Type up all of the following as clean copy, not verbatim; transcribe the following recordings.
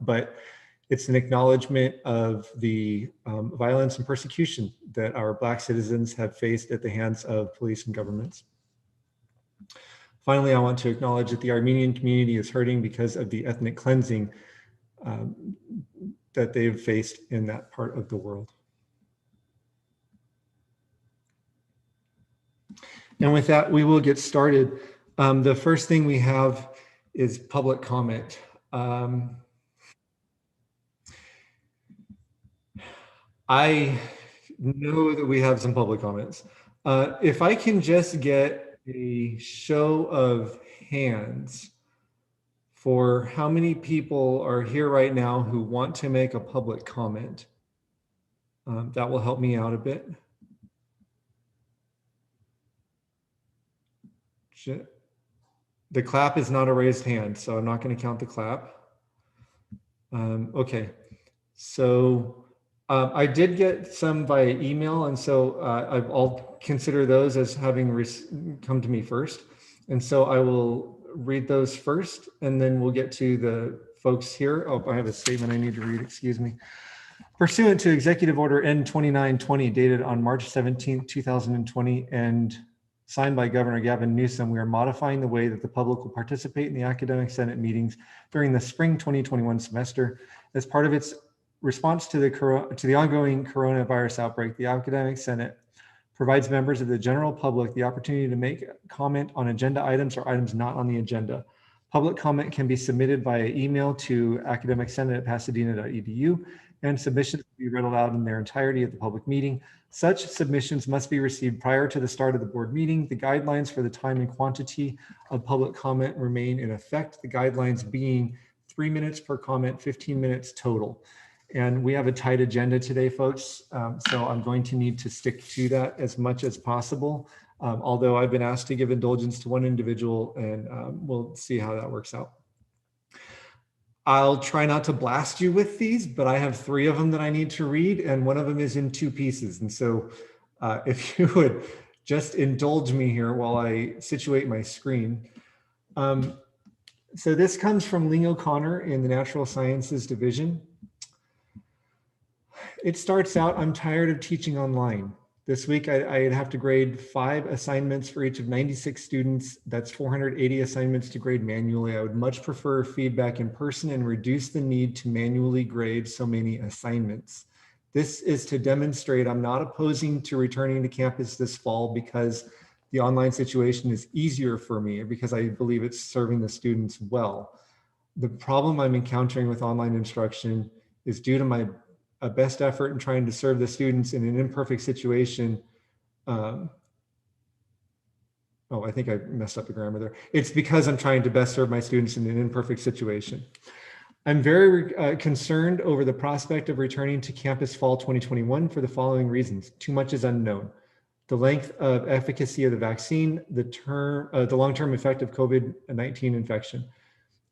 but it's an acknowledgement of the violence and persecution that our Black citizens have faced at the hands of police and governments. Finally, I want to acknowledge that the Armenian community is hurting because of the ethnic cleansing that they've faced in that part of the world. And with that, we will get started. The first thing we have is public comment. I know that we have some public comments. If I can just get a show of hands for how many people are here right now who want to make a public comment, that will help me out a bit. The clap is not a raised hand, so I'm not going to count the clap. Okay, so I did get some via email, and so I'll consider those as having come to me first. And so I will read those first, and then we'll get to the folks here. Oh, I have a statement I need to read, excuse me. Pursuant to Executive Order N2920, dated on March 17, 2020, and signed by Governor Gavin Newsom, we are modifying the way that the public will participate in the Academic Senate meetings during the spring 2021 semester. As part of its response to the ongoing coronavirus outbreak, the Academic Senate provides members of the general public the opportunity to make comment on agenda items or items not on the agenda. Public comment can be submitted via email to academicsenate@pasadena.edu, and submissions will be read aloud in their entirety at the public meeting. Such submissions must be received prior to the start of the board meeting. The guidelines for the time and quantity of public comment remain in effect, the guidelines being 3 minutes per comment, 15 minutes total. And we have a tight agenda today, folks, so I'm going to need to stick to that as much as possible, although I've been asked to give indulgence to one individual, and we'll see how that works out. I'll try not to blast you with these, but I have 3 of them that I need to read, and one of them is in 2 pieces. And so if you would just indulge me here while I situate my screen. So this comes from Ling O'Connor in the Natural Sciences Division. It starts out, I'm tired of teaching online. This week, I'd have to grade 5 assignments for each of 96 students. That's 480 assignments to grade manually. I would much prefer feedback in person and reduce the need to manually grade so many assignments. This is to demonstrate I'm not opposing to returning to campus this fall because the online situation is easier for me, or because I believe it's serving the students well. The problem I'm encountering with online instruction is due to my best effort in trying to serve the students in an imperfect situation. Oh, I think I messed up the grammar there. It's because I'm trying to best serve my students in an imperfect situation. I'm very concerned over the prospect of returning to campus fall 2021 for the following reasons. Too much is unknown. The length of efficacy of the vaccine, the long-term effect of COVID-19 infection.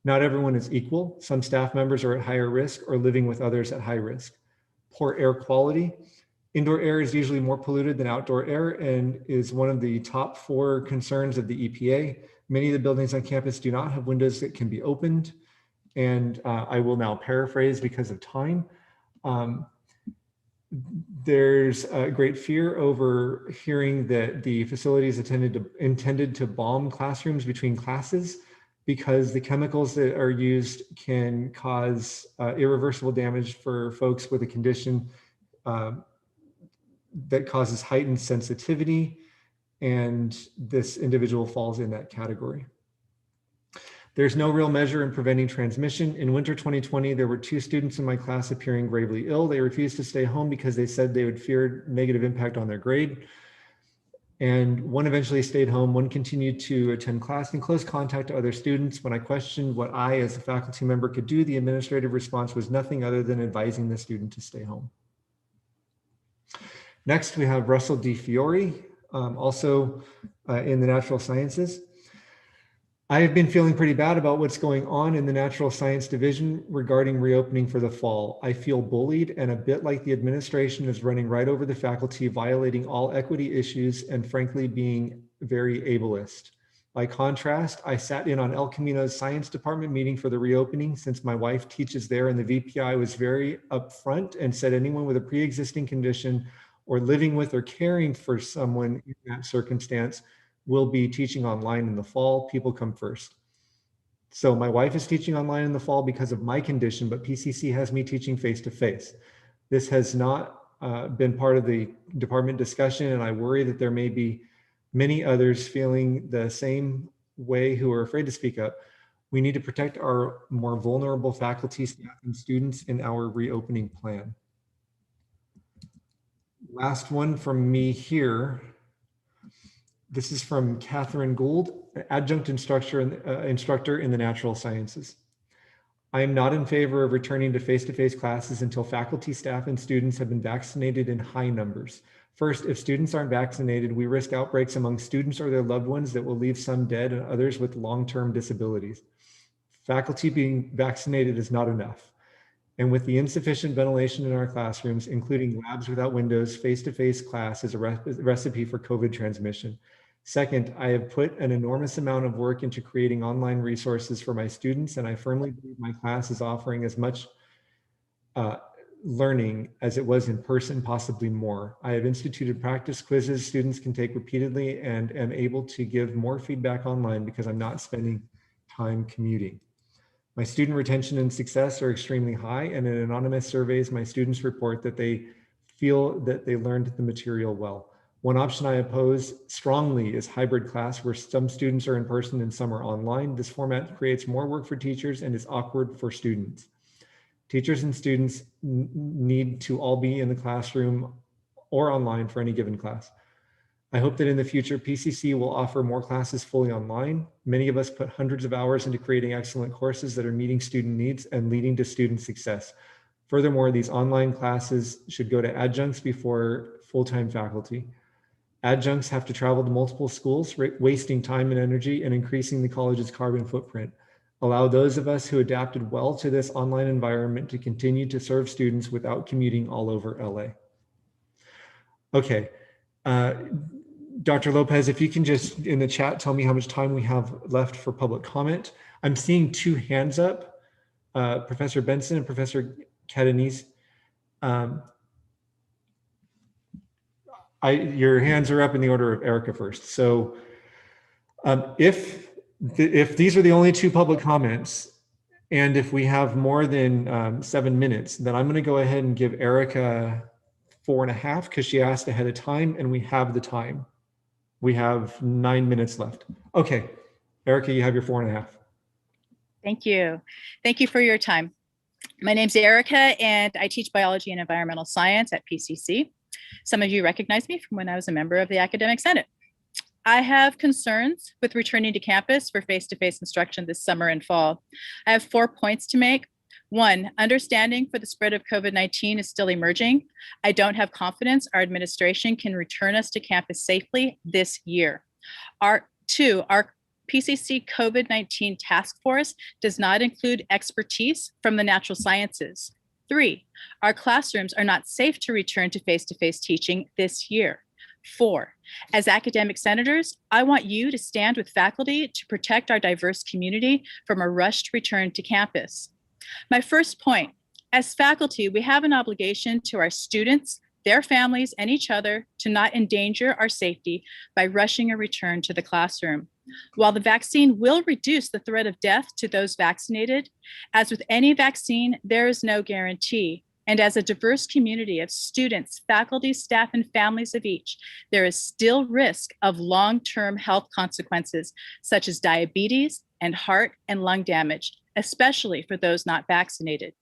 Not everyone is equal. Some staff members are at higher risk or living with others at high risk. Poor air quality. Indoor air is usually more polluted than outdoor air and is one of the top 4 concerns of the EPA. Many of the buildings on campus do not have windows that can be opened. And I will now paraphrase because of time. There's a great fear over hearing that the facilities intended to bomb classrooms between classes, because the chemicals that are used can cause irreversible damage for folks with a condition that causes heightened sensitivity, and this individual falls in that category. There's no real measure in preventing transmission. In winter 2020, there were 2 students in my class appearing gravely ill. They refused to stay home because they said they would fear negative impact on their grade. And one eventually stayed home. One continued to attend class in close contact to other students. When I questioned what I, as a faculty member, could do, the administrative response was nothing other than advising the student to stay home. Next, we have Russell D. Fiore, also in the natural sciences. I have been feeling pretty bad about what's going on in the natural science division regarding reopening for the fall. I feel bullied and a bit like the administration is running right over the faculty, violating all equity issues and frankly being very ableist. By contrast, I sat in on El Camino's science department meeting for the reopening since my wife teaches there, and the VPI was very upfront and said anyone with a pre-existing condition or living with or caring for someone in that circumstance will be teaching online in the fall. People come first. So my wife is teaching online in the fall because of my condition, but PCC has me teaching face-to-face. This has not been part of the department discussion, and I worry that there may be many others feeling the same way who are afraid to speak up. We need to protect our more vulnerable faculty, staff, and students in our reopening plan. Last one from me here. This is from Catherine Gould, adjunct instructor in the natural sciences. I am not in favor of returning to face-to-face classes until faculty, staff, and students have been vaccinated in high numbers. First, if students aren't vaccinated, we risk outbreaks among students or their loved ones that will leave some dead and others with long-term disabilities. Faculty being vaccinated is not enough. And with the insufficient ventilation in our classrooms, including labs without windows, face-to-face class is a recipe for COVID transmission. Second, I have put an enormous amount of work into creating online resources for my students, and I firmly believe my class is offering as much learning as it was in person, possibly more. I have instituted practice quizzes students can take repeatedly and am able to give more feedback online because I'm not spending time commuting. My student retention and success are extremely high, and in anonymous surveys, my students report that they feel that they learned the material well. One option I oppose strongly is hybrid class, where some students are in person and some are online. This format creates more work for teachers and is awkward for students. Teachers and students need to all be in the classroom or online for any given class. I hope that in the future, PCC will offer more classes fully online. Many of us put hundreds of hours into creating excellent courses that are meeting student needs and leading to student success. Furthermore, these online classes should go to adjuncts before full-time faculty. Adjuncts have to travel to multiple schools, wasting time and energy and increasing the college's carbon footprint. Allow those of us who adapted well to this online environment to continue to serve students without commuting all over LA. Okay. Dr. Lopez, if you can just in the chat tell me how much time we have left for public comment. I'm seeing two hands up, Professor Benson and Professor Catanese. Your hands are up in the order of Erica first. So if these are the only two public comments, and if we have more than 7 minutes, then I'm going to go ahead and give Erica 4.5 because she asked ahead of time, and we have the time. We have 9 minutes left. Okay, Erica, you have your 4.5. Thank you. Thank you for your time. My name's Erica, and I teach biology and environmental science at PCC. Some of you recognize me from when I was a member of the Academic Senate. I have concerns with returning to campus for face-to-face instruction this summer and fall. I have 4 points to make. 1, understanding for the spread of COVID-19 is still emerging. I don't have confidence our administration can return us to campus safely this year. 2, our PCC COVID-19 task force does not include expertise from the natural sciences. 3, our classrooms are not safe to return to face-to-face teaching this year. 4, as academic senators, I want you to stand with faculty to protect our diverse community from a rushed return to campus. My first point, as faculty, we have an obligation to our students, their families, and each other to not endanger our safety by rushing a return to the classroom. While the vaccine will reduce the threat of death to those vaccinated, as with any vaccine, there is no guarantee. And as a diverse community of students, faculty, staff, and families of each, there is still risk of long-term health consequences, such as diabetes and heart and lung damage, especially for those not vaccinated.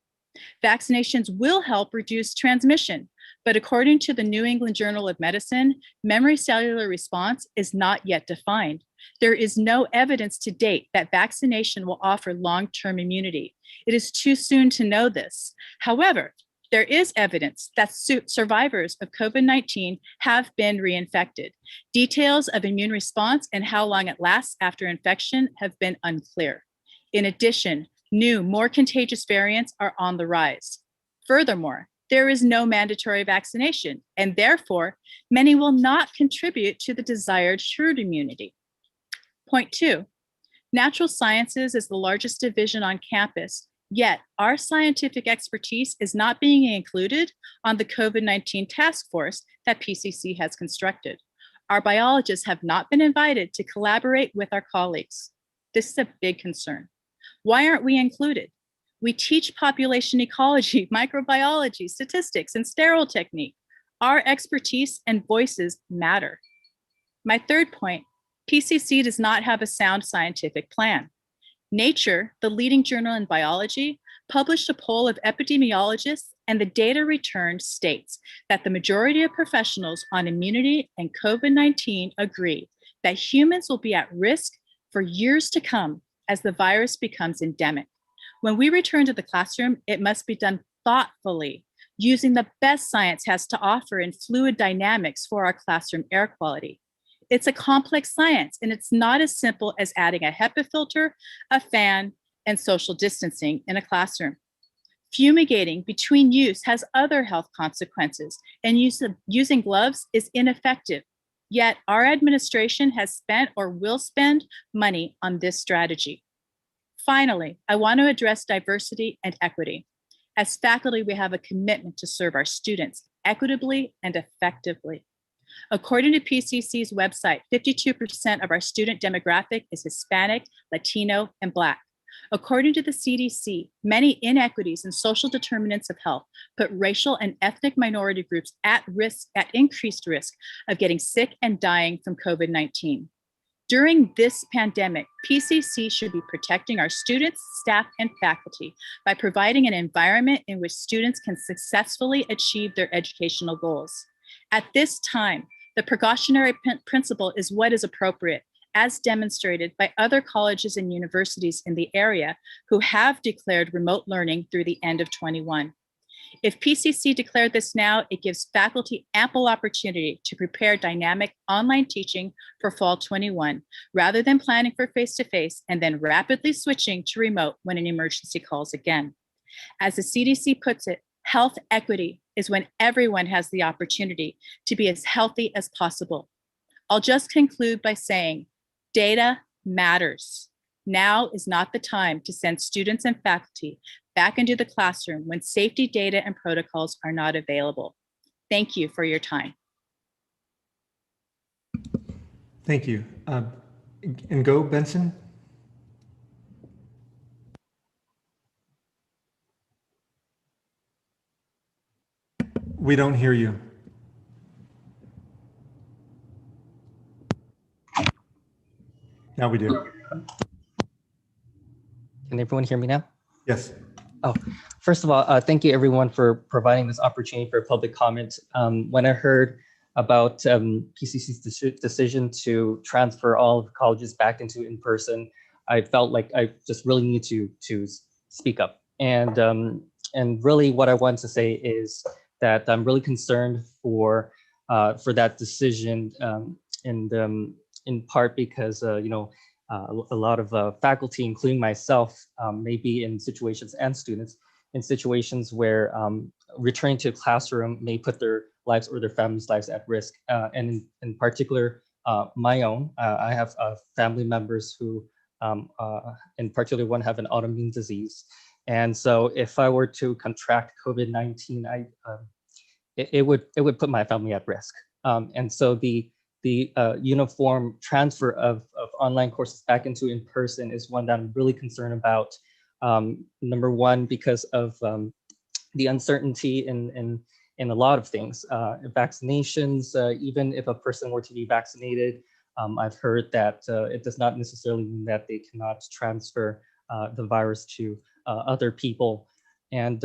Vaccinations will help reduce transmission, but according to the New England Journal of Medicine, memory cellular response is not yet defined. There is no evidence to date that vaccination will offer long-term immunity. It is too soon to know this. However, there is evidence that survivors of COVID-19 have been reinfected. Details of immune response and how long it lasts after infection have been unclear. In addition, new, more contagious variants are on the rise. Furthermore, there is no mandatory vaccination, and therefore, many will not contribute to the desired herd immunity. Point 2, natural sciences is the largest division on campus, yet our scientific expertise is not being included on the COVID-19 task force that PCC has constructed. Our biologists have not been invited to collaborate with our colleagues. This is a big concern. Why aren't we included? We teach population ecology, microbiology, statistics, and sterile technique. Our expertise and voices matter. My third point, PCC does not have a sound scientific plan. Nature, the leading journal in biology, published a poll of epidemiologists, and the data returned states that the majority of professionals on immunity and COVID-19 agree that humans will be at risk for years to come as the virus becomes endemic. When we return to the classroom, it must be done thoughtfully, using the best science has to offer in fluid dynamics for our classroom air quality. It's a complex science, and it's not as simple as adding a HEPA filter, a fan, and social distancing in a classroom. Fumigating between use has other health consequences, and using gloves is ineffective. Yet our administration has spent or will spend money on this strategy. Finally, I want to address diversity and equity. As faculty, we have a commitment to serve our students equitably and effectively. According to PCC's website, 52% of our student demographic is Hispanic, Latino, and Black. According to the CDC, many inequities and social determinants of health put racial and ethnic minority groups at increased risk of getting sick and dying from COVID-19. During this pandemic, PCC should be protecting our students, staff, and faculty by providing an environment in which students can successfully achieve their educational goals. At this time, the precautionary principle is what is appropriate, as demonstrated by other colleges and universities in the area who have declared remote learning through the end of 21. If PCC declared this now, it gives faculty ample opportunity to prepare dynamic online teaching for fall 21, rather than planning for face-to-face and then rapidly switching to remote when an emergency calls again. As the CDC puts it, health equity is when everyone has the opportunity to be as healthy as possible. I'll just conclude by saying, data matters. Now is not the time to send students and faculty back into the classroom when safety data and protocols are not available. Thank you for your time. Thank you. And go, Benson. We don't hear you. Now we do. Can everyone hear me now? Yes. Oh, first of all, thank you everyone for providing this opportunity for public comment. When I heard about PCC's decision to transfer all of colleges back into in-person, I felt like I just really need to speak up. And really what I want to say is that I'm really concerned for that decision, in part because a lot of faculty, including myself, may be in situations, and students in situations where returning to a classroom may put their lives or their families' lives at risk. And in particular, my own, I have family members who, in particular, one have an autoimmune disease. And so if I were to contract COVID-19, it would put my family at risk. And so the uniform transfer of online courses back into in-person is one that I'm really concerned about. Number one, because of the uncertainty in a lot of things. Vaccinations, even if a person were to be vaccinated, I've heard that it does not necessarily mean that they cannot transfer the virus to other people. And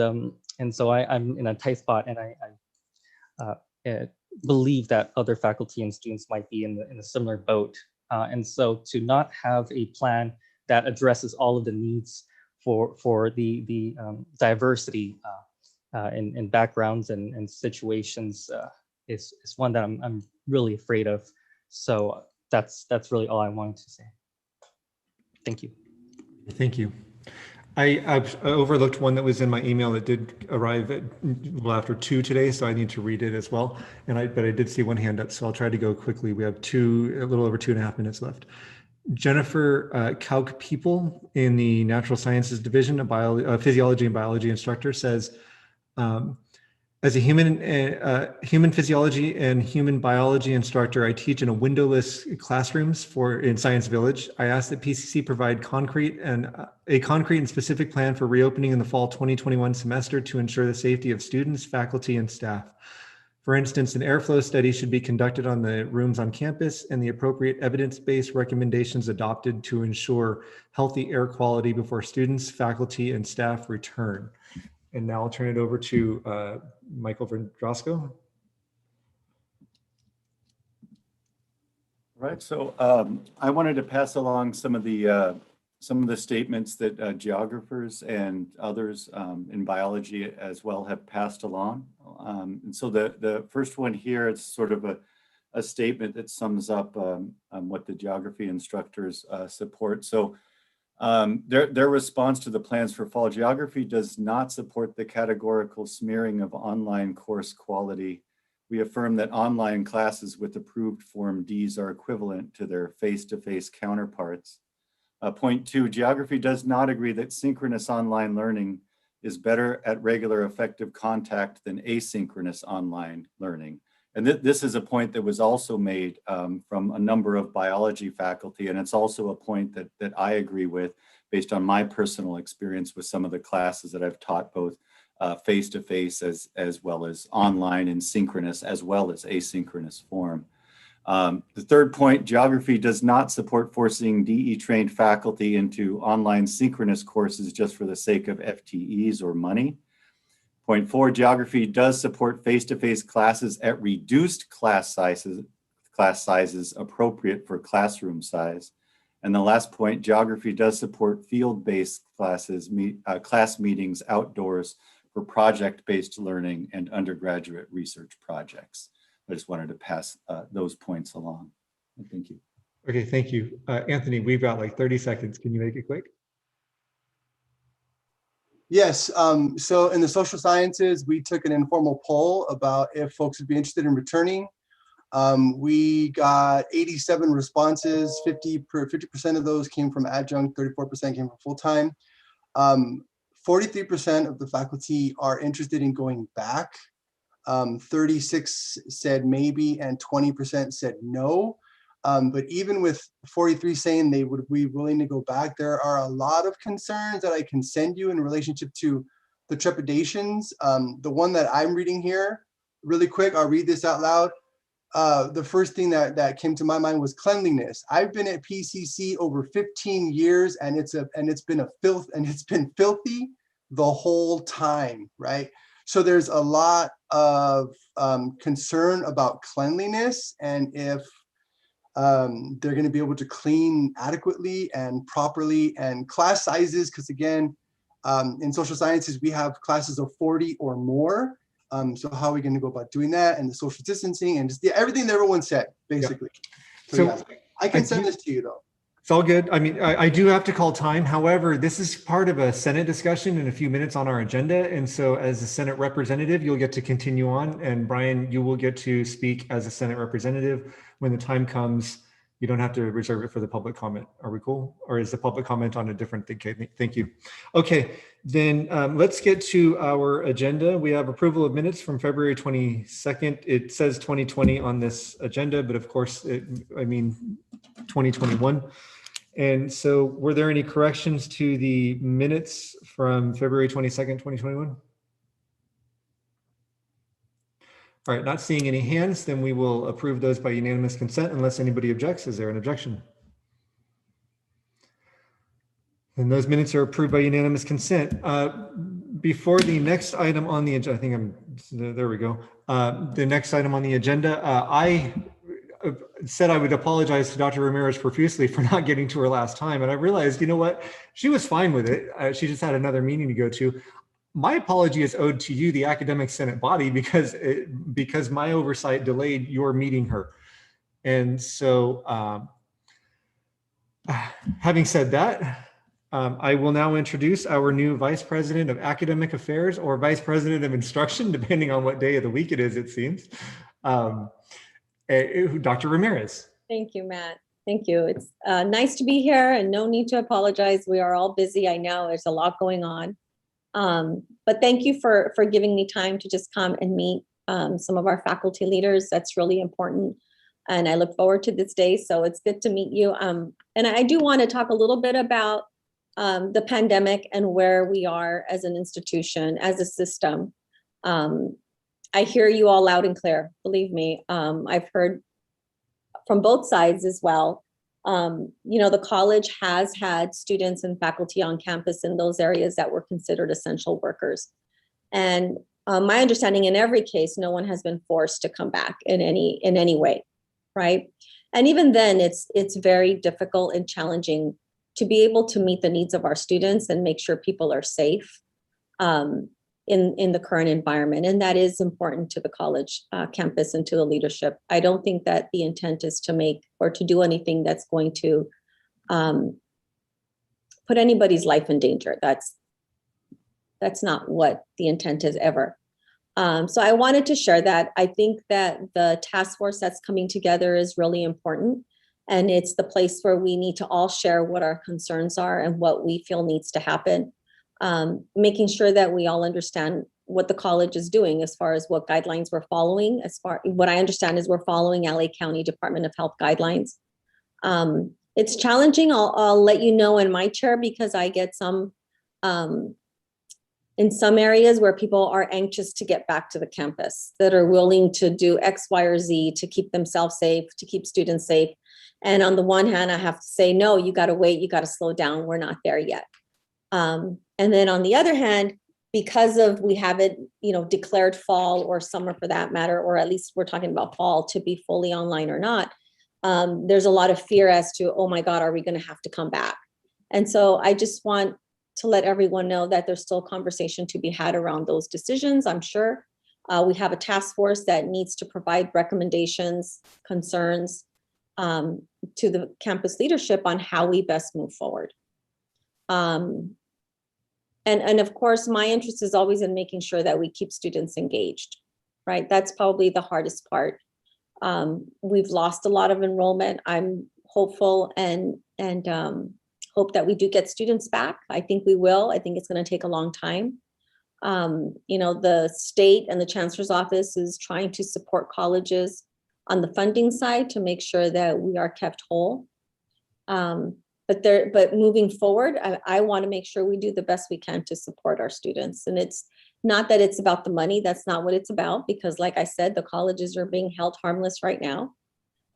so I'm in a tight spot, and I believe that other faculty and students might be in a similar boat. And so to not have a plan that addresses all of the needs for the diversity in backgrounds and situations is one that I'm really afraid of. So that's really all I wanted to say. Thank you. Thank you. I overlooked one that was in my email that did arrive at after 2 today, so I need to read it as well. But I did see one hand up, so I'll try to go quickly. We have a little over 2.5 minutes left. Jennifer Kauk People in the Natural Sciences Division, a physiology and biology instructor, says, as a human physiology and human biology instructor, I teach in a windowless classrooms in Science Village. I ask that PCC provide a concrete and specific plan for reopening in the fall 2021 semester to ensure the safety of students, faculty, and staff. For instance, an airflow study should be conducted on the rooms on campus and the appropriate evidence-based recommendations adopted to ensure healthy air quality before students, faculty, and staff return. And now I'll turn it over to Michael Vendrosco. Right. So I wanted to pass along some of the statements that geographers and others in biology as well have passed along. And so the first one here, it's sort of a statement that sums up what the geography instructors support. So their response to the plans for fall: geography does not support the categorical smearing of online course quality. We affirm that online classes with approved Form Ds are equivalent to their face-to-face counterparts. Point 2, geography does not agree that synchronous online learning is better at regular effective contact than asynchronous online learning. And this is a point that was also made from a number of biology faculty, and it's also a point that I agree with based on my personal experience with some of the classes that I've taught, both face-to-face as well as online and synchronous as well as asynchronous form. The third point, geography does not support forcing DE-trained faculty into online synchronous courses just for the sake of FTEs or money. Point 4, geography does support face-to-face classes at reduced class sizes appropriate for classroom size. And the last point, geography does support field-based classes, class meetings outdoors for project-based learning and undergraduate research projects. I just wanted to pass those points along. Thank you. Okay, thank you. Anthony, we've got like 30 seconds. Can you make it quick? Yes, so in the social sciences, we took an informal poll about if folks would be interested in returning. We got 87 responses, 50% of those came from adjunct, 34% came from full-time. 43% of the faculty are interested in going back. 36 said maybe, and 20% said no. But even with 43 saying they would be willing to go back, there are a lot of concerns that I can send you in relationship to the trepidations. The one that I'm reading here, really quick, I'll read this out loud. The first thing that came to my mind was cleanliness. I've been at PCC over 15 years, and it's been filthy the whole time, right? So there's a lot of concern about cleanliness, and if they're going to be able to clean adequately and properly, and class sizes, because again, in social sciences, we have classes of 40 or more. So how are we going to go about doing that, and the social distancing, and just everything that everyone said, basically. Yeah. So yeah, I can send this to you though. It's all good. I mean, I do have to call time. However, this is part of a Senate discussion in a few minutes on our agenda. And so as a Senate representative, you'll get to continue on. And Brian, you will get to speak as a Senate representative. When the time comes, you don't have to reserve it for the public comment. Are we cool? Or is the public comment on a different thing? Okay, thank you. Okay, then let's get to our agenda. We have approval of minutes from February 22nd. It says 2020 on this agenda, but of course, 2021. And so were there any corrections to the minutes from February 22nd, 2021? All right, not seeing any hands, then we will approve those by unanimous consent unless anybody objects. Is there an objection? And those minutes are approved by unanimous consent. Before the next item on the agenda, there we go. The next item on the agenda, I said I would apologize to Dr. Ramirez profusely for not getting to her last time. And I realized, you know what? She was fine with it. She just had another meeting to go to. My apology is owed to you, the academic Senate body, because my oversight delayed your meeting her. And so having said that, I will now introduce our new Vice President of Academic Affairs, or Vice President of Instruction, depending on what day of the week it is, it seems. Dr. Ramirez. Thank you, Matt. Thank you. It's nice to be here and no need to apologize. We are all busy. I know there's a lot going on. But thank you for giving me time to just come and meet some of our faculty leaders. That's really important. And I look forward to this day. So it's good to meet you. And I do want to talk a little bit about the pandemic and where we are as an institution, as a system. I hear you all loud and clear. Believe me, I've heard from both sides as well. The college has had students and faculty on campus in those areas that were considered essential workers. And my understanding, in every case, no one has been forced to come back in any way, right? And even then, it's very difficult and challenging to be able to meet the needs of our students and make sure people are safe in the current environment. And that is important to the college campus and to the leadership. I don't think that the intent is to make or to do anything that's going to put anybody's life in danger. That's not what the intent is ever. So I wanted to share that. I think that the task force that's coming together is really important. And it's the place where we need to all share what our concerns are and what we feel needs to happen. Making sure that we all understand what the college is doing as far as what guidelines we're following. What I understand is we're following LA County Department of Health guidelines. It's challenging. I'll let you know in my chair because I get some in some areas where people are anxious to get back to the campus, that are willing to do X, Y, or Z to keep themselves safe, to keep students safe. And on the one hand, I have to say, no, you got to wait, you got to slow down. We're not there yet. And then on the other hand, because of we haven't, declared fall or summer for that matter, or at least we're talking about fall to be fully online or not, there's a lot of fear as to, oh my God, are we going to have to come back? And so I just want to let everyone know that there's still conversation to be had around those decisions. I'm sure we have a task force that needs to provide recommendations, concerns to the campus leadership on how we best move forward. And of course, my interest is always in making sure that we keep students engaged, right? That's probably the hardest part. We've lost a lot of enrollment. I'm hopeful and hope that we do get students back. I think we will. I think it's going to take a long time. The state and the chancellor's office is trying to support colleges on the funding side to make sure that we are kept whole. But moving forward, I want to make sure we do the best we can to support our students. And it's not that it's about the money. That's not what it's about, because like I said, the colleges are being held harmless right now.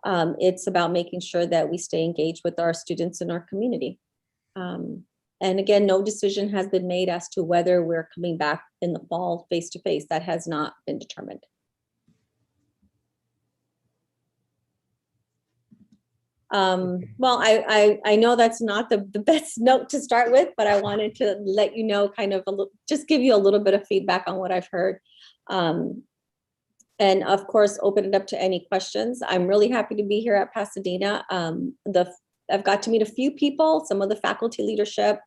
It's about making sure that we stay engaged with our students in our community. And again, no decision has been made as to whether we're coming back in the fall face-to-face. That has not been determined. Well, I know that's not the best note to start with, but I wanted to let you know, kind of just give you a little bit of feedback on what I've heard. And of course, open it up to any questions. I'm really happy to be here at Pasadena. I've got to meet a few people, some of the faculty leadership,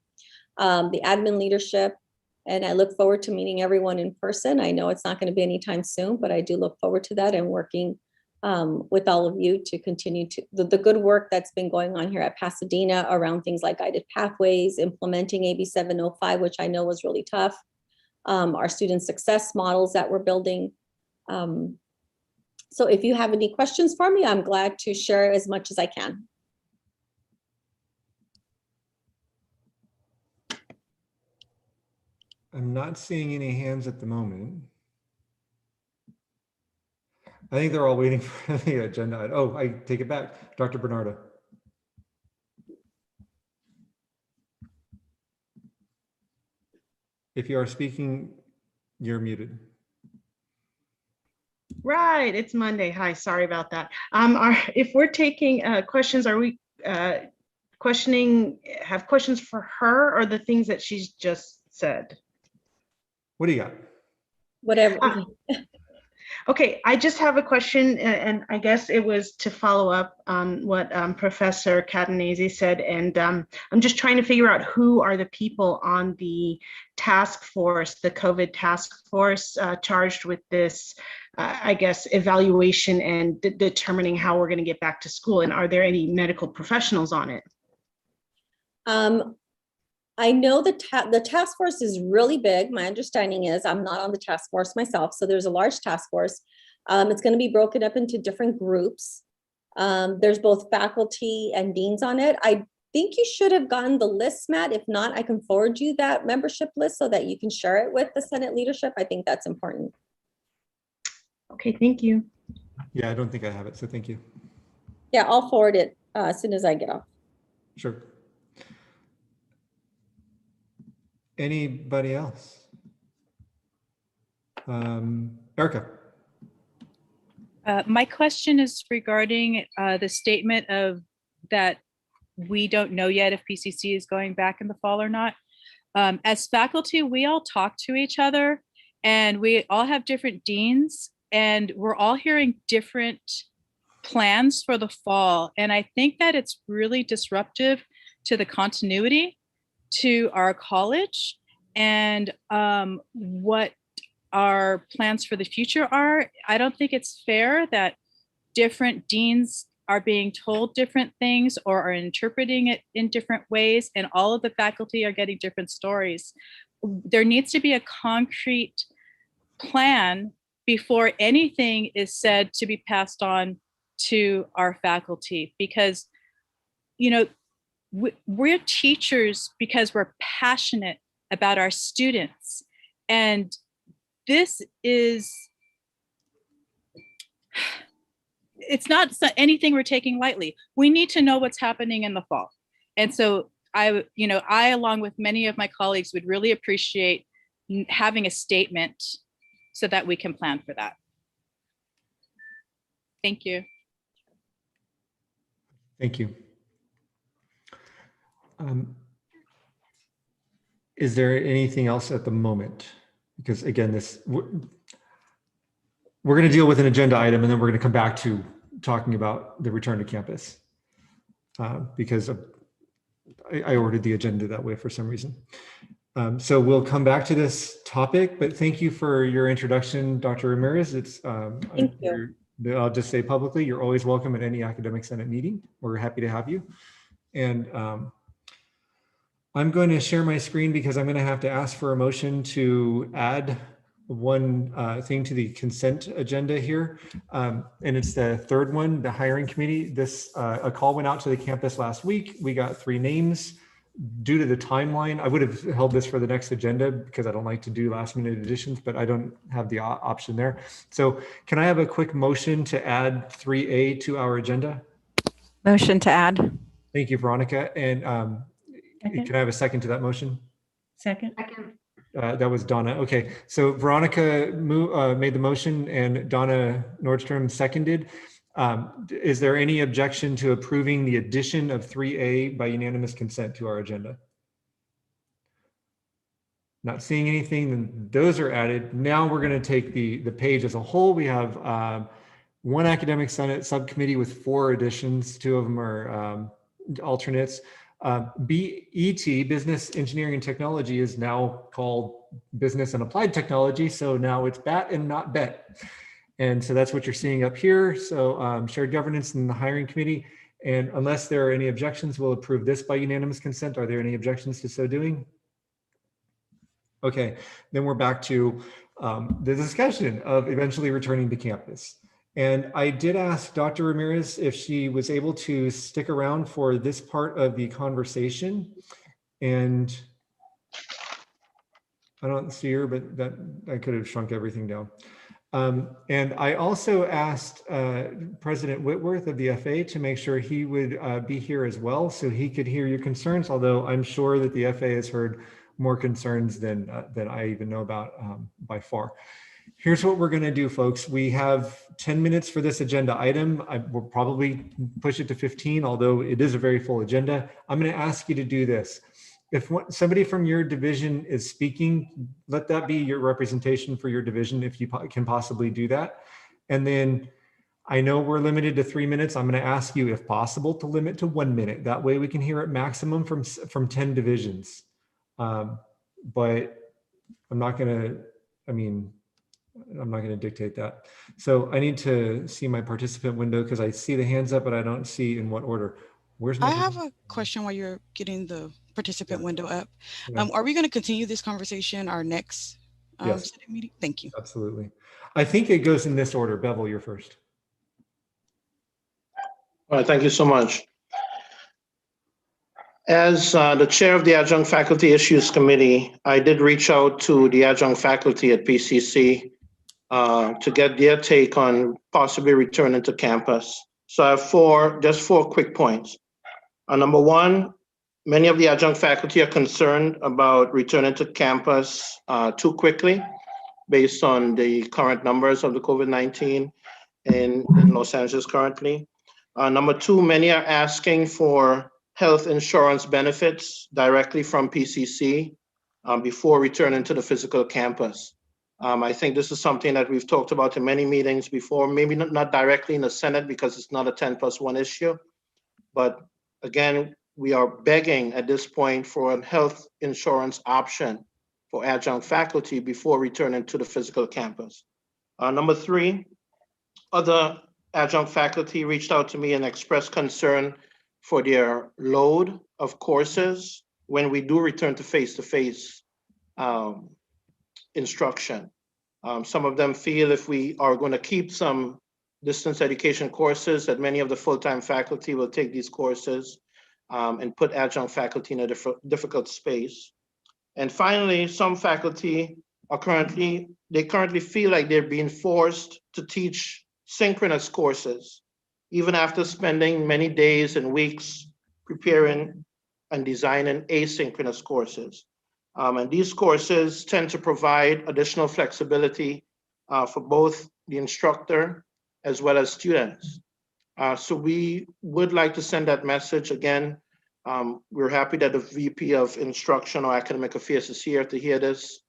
the admin leadership, and I look forward to meeting everyone in person. I know it's not going to be anytime soon, but I do look forward to that and working with all of you to continue to the good work that's been going on here at Pasadena around things like guided pathways, implementing AB 705, which I know was really tough, our student success models that we're building. So if you have any questions for me, I'm glad to share as much as I can. I'm not seeing any hands at the moment. I think they're all waiting for the agenda. Oh, I take it back. Dr. Bernardo. If you are speaking, you're muted. Right, it's Monday. Hi, sorry about that. If we're taking questions, are we have questions for her or the things that she's just said? What do you got? Whatever. Okay, I just have a question, and I guess it was to follow up on what Professor Catanese said, and I'm just trying to figure out who are the people on the task force, the COVID task force, charged with this, I guess, evaluation and determining how we're going to get back to school, and are there any medical professionals on it? I know the task force is really big. My understanding is, I'm not on the task force myself, so there's a large task force. It's going to be broken up into different groups. There's both faculty and deans on it. I think you should have gotten the list, Matt. If not, I can forward you that membership list so that you can share it with the Senate leadership. I think that's important. Okay, thank you. Yeah, I don't think I have it, so thank you. Yeah, I'll forward it as soon as I get off. Sure. Anybody else? Erica. My question is regarding the statement of that we don't know yet if PCC is going back in the fall or not. As faculty, we all talk to each other and we all have different deans and we're all hearing different plans for the fall. And I think that it's really disruptive to the continuity to our college and what our plans for the future are. I don't think it's fair that different deans are being told different things or are interpreting it in different ways, and all of the faculty are getting different stories. There needs to be a concrete plan before anything is said to be passed on to our faculty, because, you know, we're teachers because we're passionate about our students. And this is, it's not anything we're taking lightly. We need to know what's happening in the fall. And so I, along with many of my colleagues, would really appreciate having a statement so that we can plan for that. Thank you. Thank you. Is there anything else at the moment? Because again, we're going to deal with an agenda item and then we're going to come back to talking about the return to campus because I ordered the agenda that way for some reason. So we'll come back to this topic, but thank you for your introduction, Dr. Ramirez. Thank you. I'll just say publicly, you're always welcome at any academic senate meeting. We're happy to have you. And I'm going to share my screen because I'm going to have to ask for a motion to add one thing to the consent agenda here. And it's the third one, the hiring committee. A call went out to the campus last week. We got 3 names. Due to the timeline, I would have held this for the next agenda because I don't like to do last minute additions, but I don't have the option there. So can I have a quick motion to add 3A to our agenda? Motion to add. Thank you, Veronica. And can I have a second to that motion? Second. That was Donna. Okay, so Veronica made the motion and Donna Nordstrom seconded. Is there any objection to approving the addition of 3A by unanimous consent to our agenda? Not seeing anything, then those are added. Now we're going to take the page as a whole. We have one academic senate subcommittee with 4 additions. 2 of them are alternates. BET, Business, Engineering, and Technology, is now called Business and Applied Technology. So now it's BAT and not BET. And so that's what you're seeing up here. So shared governance and the hiring committee. And unless there are any objections, we'll approve this by unanimous consent. Are there any objections to so doing? Okay, then we're back to the discussion of eventually returning to campus. And I did ask Dr. Ramirez if she was able to stick around for this part of the conversation. And I don't see her, but that I could have shrunk everything down. And I also asked President Whitworth of the FA to make sure he would be here as well so he could hear your concerns, although I'm sure that the FA has heard more concerns than I even know about by far. Here's what we're going to do, folks. We have 10 minutes for this agenda item. We'll probably push it to 15, although it is a very full agenda. I'm going to ask you to do this. if somebody from your division is speaking, let that be your representation for your division if you can possibly do that. And then I know we're limited to 3 minutes. I'm going to ask you, if possible, to limit to 1 minute. That way we can hear it maximum from 10 divisions. But I'm not going to, I'm not going to dictate that. So I need to see my participant window because I see the hands up, but I don't see in what order. Where's my I have a question while you're getting the participant window up. Yeah. Are we going to continue this conversation our next Yes, meeting? Thank you. absolutely. I think it goes in this order. Bevel, you're first. All right, thank you so much. As the chair of the Adjunct Faculty Issues Committee, I did reach out to the adjunct faculty at PCC to get their take on possibly returning to campus. So I have just four quick points. Number one, many of the adjunct faculty are concerned about returning to campus too quickly based on the current numbers of the COVID-19 in Los Angeles currently. Number two, many are asking for health insurance benefits directly from PCC before returning to the physical campus. I think this is something that we've talked about in many meetings before, maybe not directly in the Senate because it's not a 10+1 issue, but again, we are begging at this point for a health insurance option for adjunct faculty before returning to the physical campus. Number three, other adjunct faculty reached out to me and expressed concern for their load of courses when we do return to face-to-face instruction. Some of them feel if we are going to keep some distance education courses, that many of the full-time faculty will take these courses and put adjunct faculty in a difficult space. And finally, some faculty currently feel like they're being forced to teach synchronous courses, even after spending many days and weeks preparing and designing asynchronous courses. And these courses tend to provide additional flexibility for both the instructor as well as students. So we would like to send that message again. We're happy that the VP of Instruction or Academic Affairs is here to hear this.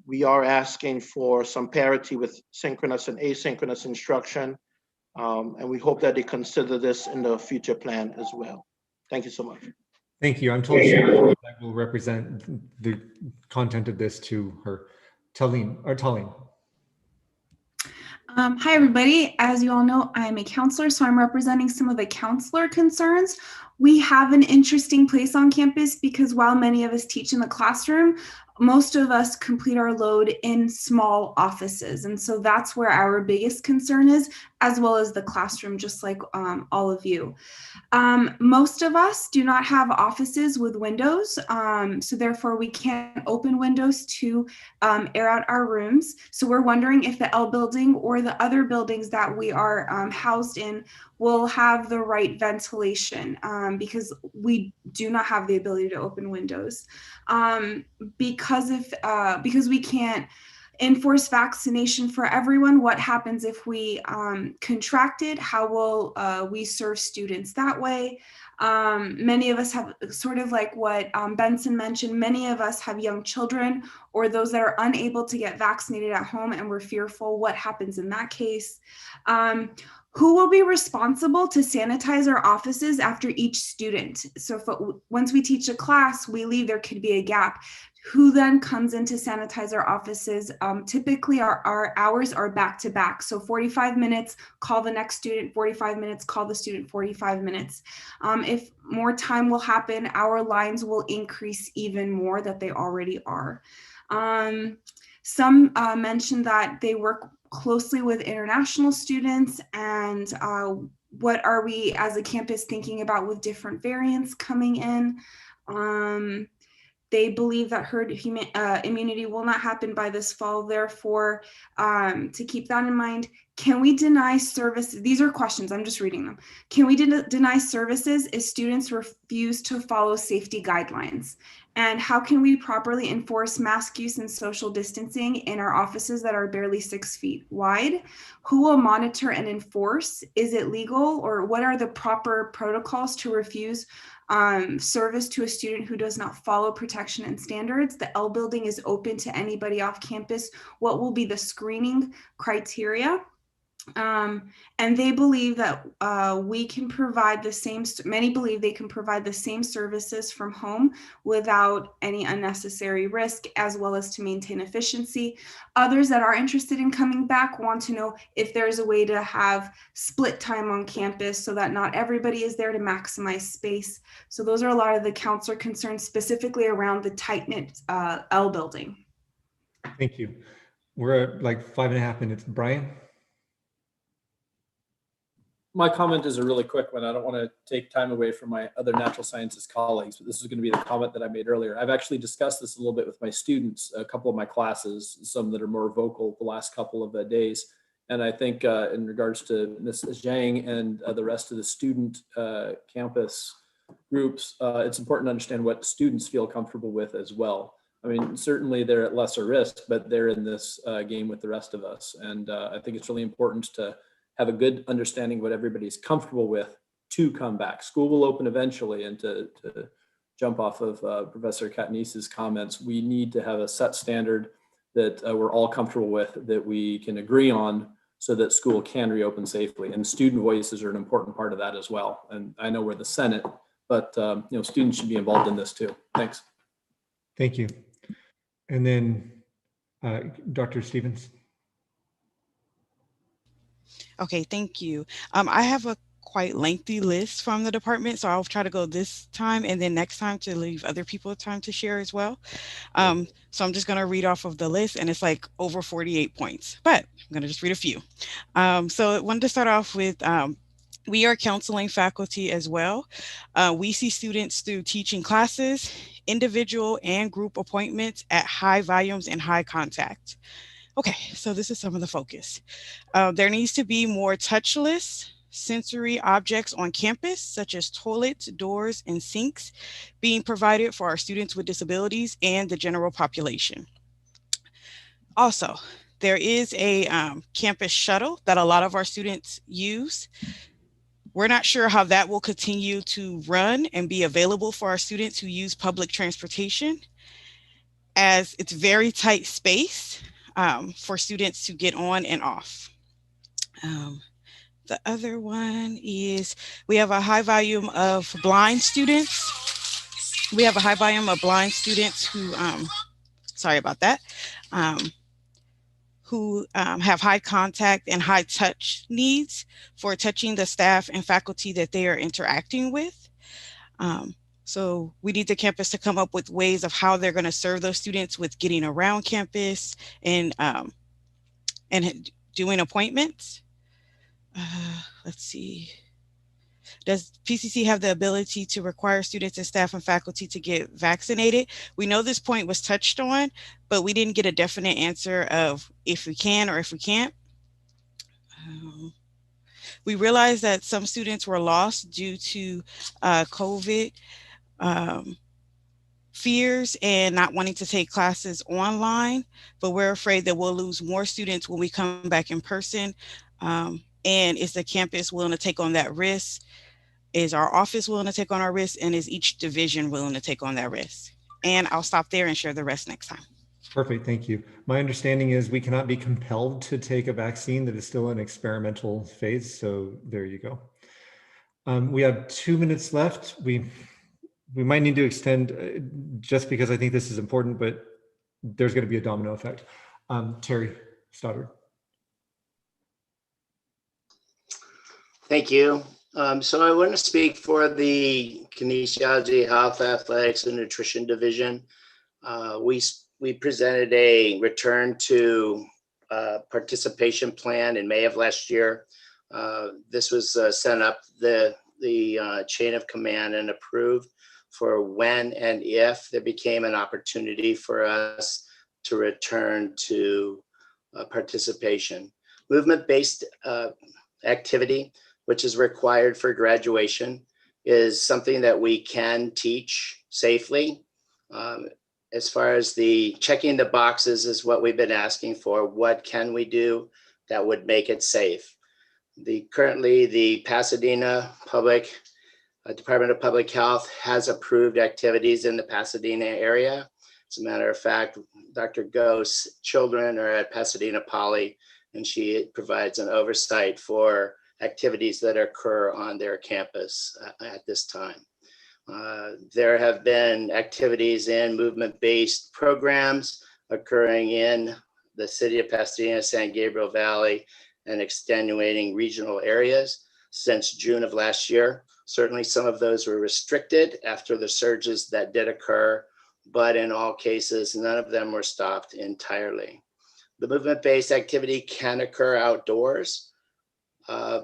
We are asking for some parity with synchronous and asynchronous instruction. And we hope that they consider this in the future plan as well. Thank you so much. Thank you. I'm told I will represent the content of this to her. Talene. Hi, everybody. As you all know, I am a counselor, so I'm representing some of the counselor concerns. We have an interesting place on campus because while many of us teach in the classroom, most of us complete our load in small offices. And so that's where our biggest concern is, as well as the classroom, just like all of you. Most of us do not have offices with windows, so therefore we can't open windows to air out our rooms. So we're wondering if the L building or the other buildings that we are housed in will have the right ventilation because we do not have the ability to open windows. Because we can't enforce vaccination for everyone, what happens if we contract it? How will we serve students that way? Many of us have, sort of like what Benson mentioned, many of us have young children or those that are unable to get vaccinated at home, and we're fearful what happens in that case. Who will be responsible to sanitize our offices after each student? So once we teach a class, we leave, there could be a gap. Who then comes in to sanitize our offices? Typically our hours are back to back. So 45 minutes, call the next student, 45 minutes, call the student, 45 minutes. If more time will happen, our lines will increase even more that they already are. Some mentioned that they work closely with international students, and what are we as a campus thinking about with different variants coming in? They believe that herd immunity will not happen by this fall. Therefore, to keep that in mind, can we deny services? These are questions, I'm just reading them. Can we deny services if students refuse to follow safety guidelines? And how can we properly enforce mask use and social distancing in our offices that are barely 6 feet wide? Who will monitor and enforce? Is it legal, or what are the proper protocols to refuse service to a student who does not follow protection and standards. The L building is open to anybody off campus. What will be the screening criteria? And they believe that we can provide the same, many believe they can provide the same services from home without any unnecessary risk, as well as to maintain efficiency. Others that are interested in coming back want to know if there's a way to have split time on campus so that not everybody is there to maximize space. So those are a lot of the counselor concerns specifically around the tight-knit L building. Thank you. We're at like 5.5 minutes. Brian? My comment is a really quick one. I don't want to take time away from my other natural sciences colleagues, but this is going to be the comment that I made earlier. I've actually discussed this a little bit with my students, a couple of my classes, some that are more vocal the last couple of days. And I think in regards to Ms. Zhang and the rest of the student campus groups, it's important to understand what students feel comfortable with as well. I mean, certainly they're at lesser risk, but they're in this game with the rest of us. And I think it's really important to have a good understanding what everybody's comfortable with to come back. School will open eventually, and to jump off of Professor Catanese comments, we need to have a set standard that we're all comfortable with, that we can agree on, so that school can reopen safely. And student voices are an important part of that as well. And I know we're the Senate, but students should be involved in this too. Thanks. Thank you. And then Dr. Stevens. Okay, thank you. I have a quite lengthy list from the department, so I'll try to go this time and then next time to leave other people time to share as well. So I'm just going to read off of the list, and it's like over 48 points, but I'm going to just read a few. So I wanted to start off with we are counseling faculty as well. We see students through teaching classes, individual and group appointments at high volumes and high contact. Okay, so this is some of the focus. There needs to be more touchless sensory objects on campus, such as toilets, doors, and sinks being provided for our students with disabilities and the general population. Also, there is a campus shuttle that a lot of our students use. We're not sure how that will continue to run and be available for our students who use public transportation, as it's very tight space for students to get on and off. The other one is we have a high volume of blind students. We have a high volume of blind students who, sorry about that, who have high contact and high touch needs for touching the staff and faculty that they are interacting with. So we need the campus to come up with ways of how they're going to serve those students with getting around campus and doing appointments. Let's see. Does PCC have the ability to require students and staff and faculty to get vaccinated? We know this point was touched on, but we didn't get a definite answer of if we can or if we can't. We realized that some students were lost due to COVID fears and not wanting to take classes online, but we're afraid that we'll lose more students when we come back in person. And is the campus willing to take on that risk? Is our office willing to take on our risk? And is each division willing to take on that risk? And I'll stop there and share the rest next time. Perfect, thank you. My understanding is we cannot be compelled to take a vaccine that is still in experimental phase, so there you go. We have 2 minutes left. We might need to extend just because I think this is important, but there's going to be a domino effect. Terry Stoddard. Thank you. So I want to speak for the kinesiology, health, athletics, and nutrition division. We presented a return to participation plan in May of last year. This was sent up the chain of command and approved for when and if there became an opportunity for us to return to participation. Movement-based activity, which is required for graduation, is something that we can teach safely. As far as the checking the boxes is what we've been asking for. What can we do that would make it safe? Currently the Pasadena Public Department of Public Health has approved activities in the Pasadena area. As a matter of fact, Dr. Go's children are at Pasadena Poly, and she provides an oversight for activities that occur on their campus at this time. There have been activities in movement-based programs occurring in the city of Pasadena, San Gabriel Valley, and extenuating regional areas since June of last year. Certainly some of those were restricted after the surges that did occur, but in all cases, none of them were stopped entirely. The movement-based activity can occur outdoors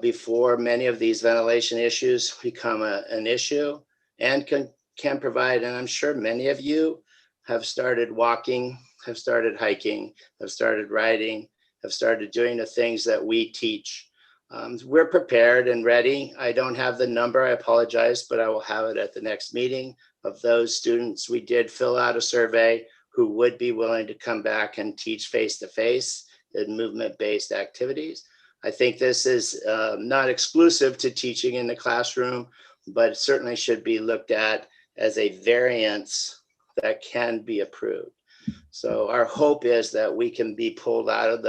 before many of these ventilation issues become an issue, and can provide, and I'm sure many of you have started walking, have started hiking, have started riding, have started doing the things that we teach. We're prepared and ready. I don't have the number, I apologize, but I will have it at the next meeting of those students. We did fill out a survey who would be willing to come back and teach face-to-face in movement-based activities. I think this is not exclusive to teaching in the classroom, but certainly should be looked at as a variance that can be approved. So our hope is that we can be pulled out of